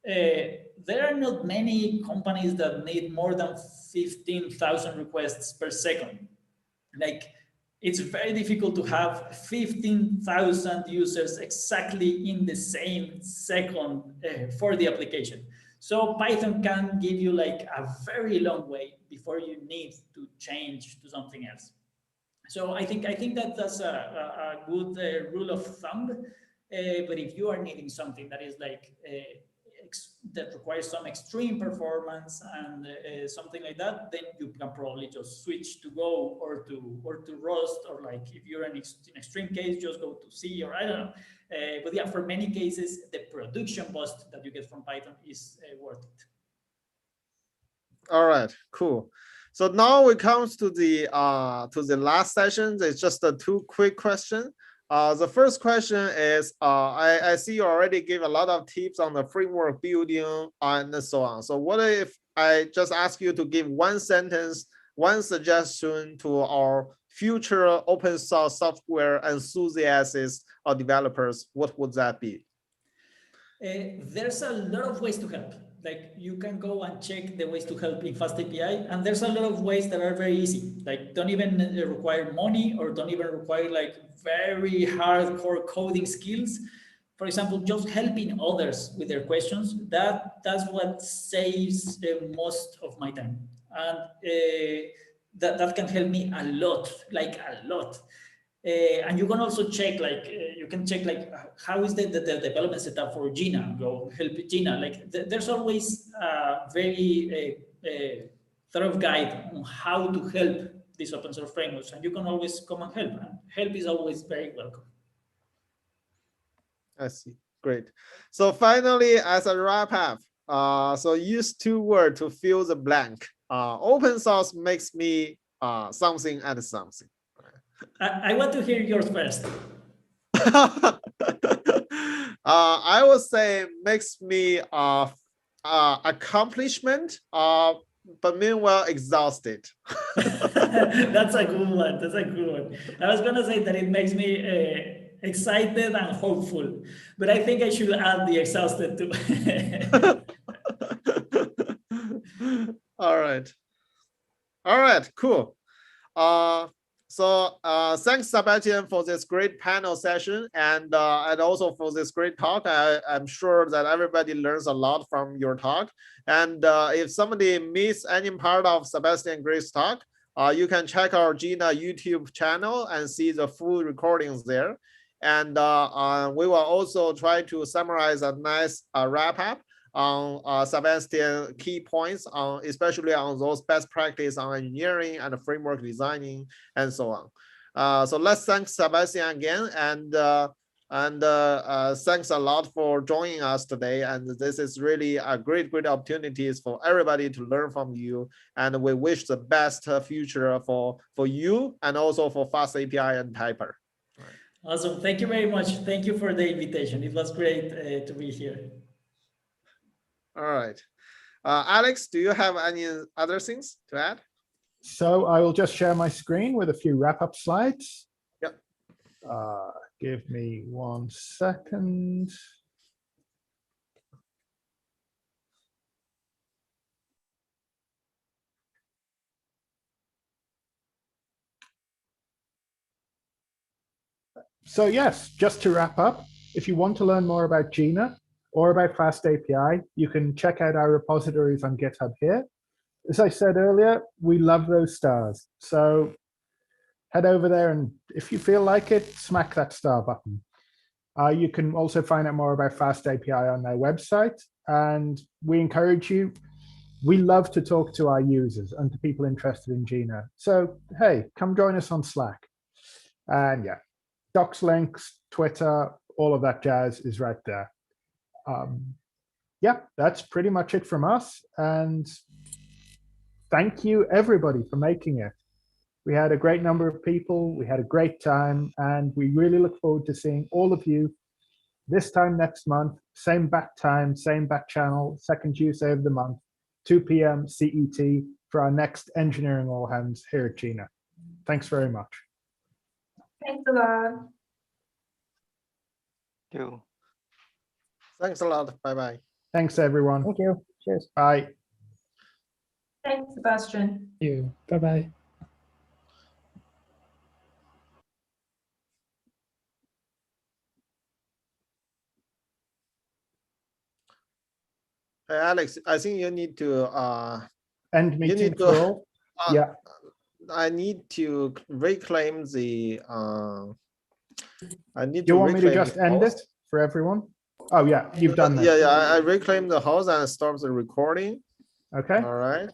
there are not many companies that need more than 15,000 requests per second. Like, it's very difficult to have 15,000 users exactly in the same second for the application. So Python can give you like a very long way before you need to change to something else. So I think that's a good rule of thumb. But if you are needing something that is like that requires some extreme performance and something like that, then you can probably just switch to Go or to Rust, or like if you're in extreme case, just go to C, or I don't know. But yeah, for many cases, the production boost that you get from Python is worth it. All right, cool. So now we come to the last session. It's just two quick questions. The first question is, I see you already gave a lot of tips on the framework building and so on. So what if I just ask you to give one sentence, one suggestion to our future open source software enthusiasts or developers? What would that be? There's a lot of ways to help. Like, you can go and check the ways to help in FastAPI, and there's a lot of ways that are very easy. Like, don't even require money, or don't even require like very hardcore coding skills. For example, just helping others with their questions, that's what saves most of my time. And that can help me a lot, like a lot. And you can also check, like, you can check, like, how is the development setup for Jina? Go help Jina. Like, there's always a very thorough guide on how to help these open source frameworks, and you can always come and help. And help is always very welcome. I see. Great. So finally, as a wrap up, so use two words to fill the blank. Open source makes me something and something. I want to hear yours first. I would say makes me accomplishment, but meanwhile exhausted. That's a good one. That's a good one. I was gonna say that it makes me excited and hopeful, but I think I should add the exhausted too. All right, cool. So thanks, Sebastian, for this great panel session, and also for this great talk. I'm sure that everybody learns a lot from your talk. And if somebody missed any part of Sebastian Gray's talk, you can check our Jina YouTube channel and see the full recordings there. And we will also try to summarize a nice wrap up on Sebastian key points, especially on those best practice on engineering and framework designing and so on. So let's thank Sebastian again, and thanks a lot for joining us today. And this is really a great opportunities for everybody to learn from you. And we wish the best future for you and also for FastAPI and Typer. Awesome. Thank you very much. Thank you for the invitation. It was great to be here. All right. Alex, do you have any other things to add? So I will just share my screen with a few wrap-up slides. Yep. Give me 1 second. So yes, just to wrap up, if you want to learn more about Jina or about FastAPI, you can check out our repositories on GitHub here. As I said earlier, we love those stars. So head over there, and if you feel like it, smack that star button. You can also find out more about FastAPI on their website, and we encourage you. We love to talk to our users and to people interested in Jina. So hey, come join us on Slack. And yeah, docs links, Twitter, all of that jazz is right there. Yeah, that's pretty much it from us. And thank you, everybody, for making it. We had a great number of people. We had a great time. And we really look forward to seeing all of you this time next month. Same back time, same back channel, second Tuesday of the month, 2 p.m. CET for our next engineering all hands here at Jina. Thanks very much. Thanks a lot. Thank you. Thanks a lot. Bye-bye. Thanks, everyone. Thank you. Cheers. Bye. Thanks, Sebastian. Thank you. Bye-bye. Hey, Alex, I think you need to End you meeting need for to all. Yeah. I need to reclaim the I need You to want me to reclaim just the end it host. for everyone? Oh, yeah, you've done that. Yeah, I reclaim the host and stop the recording. Okay. All right.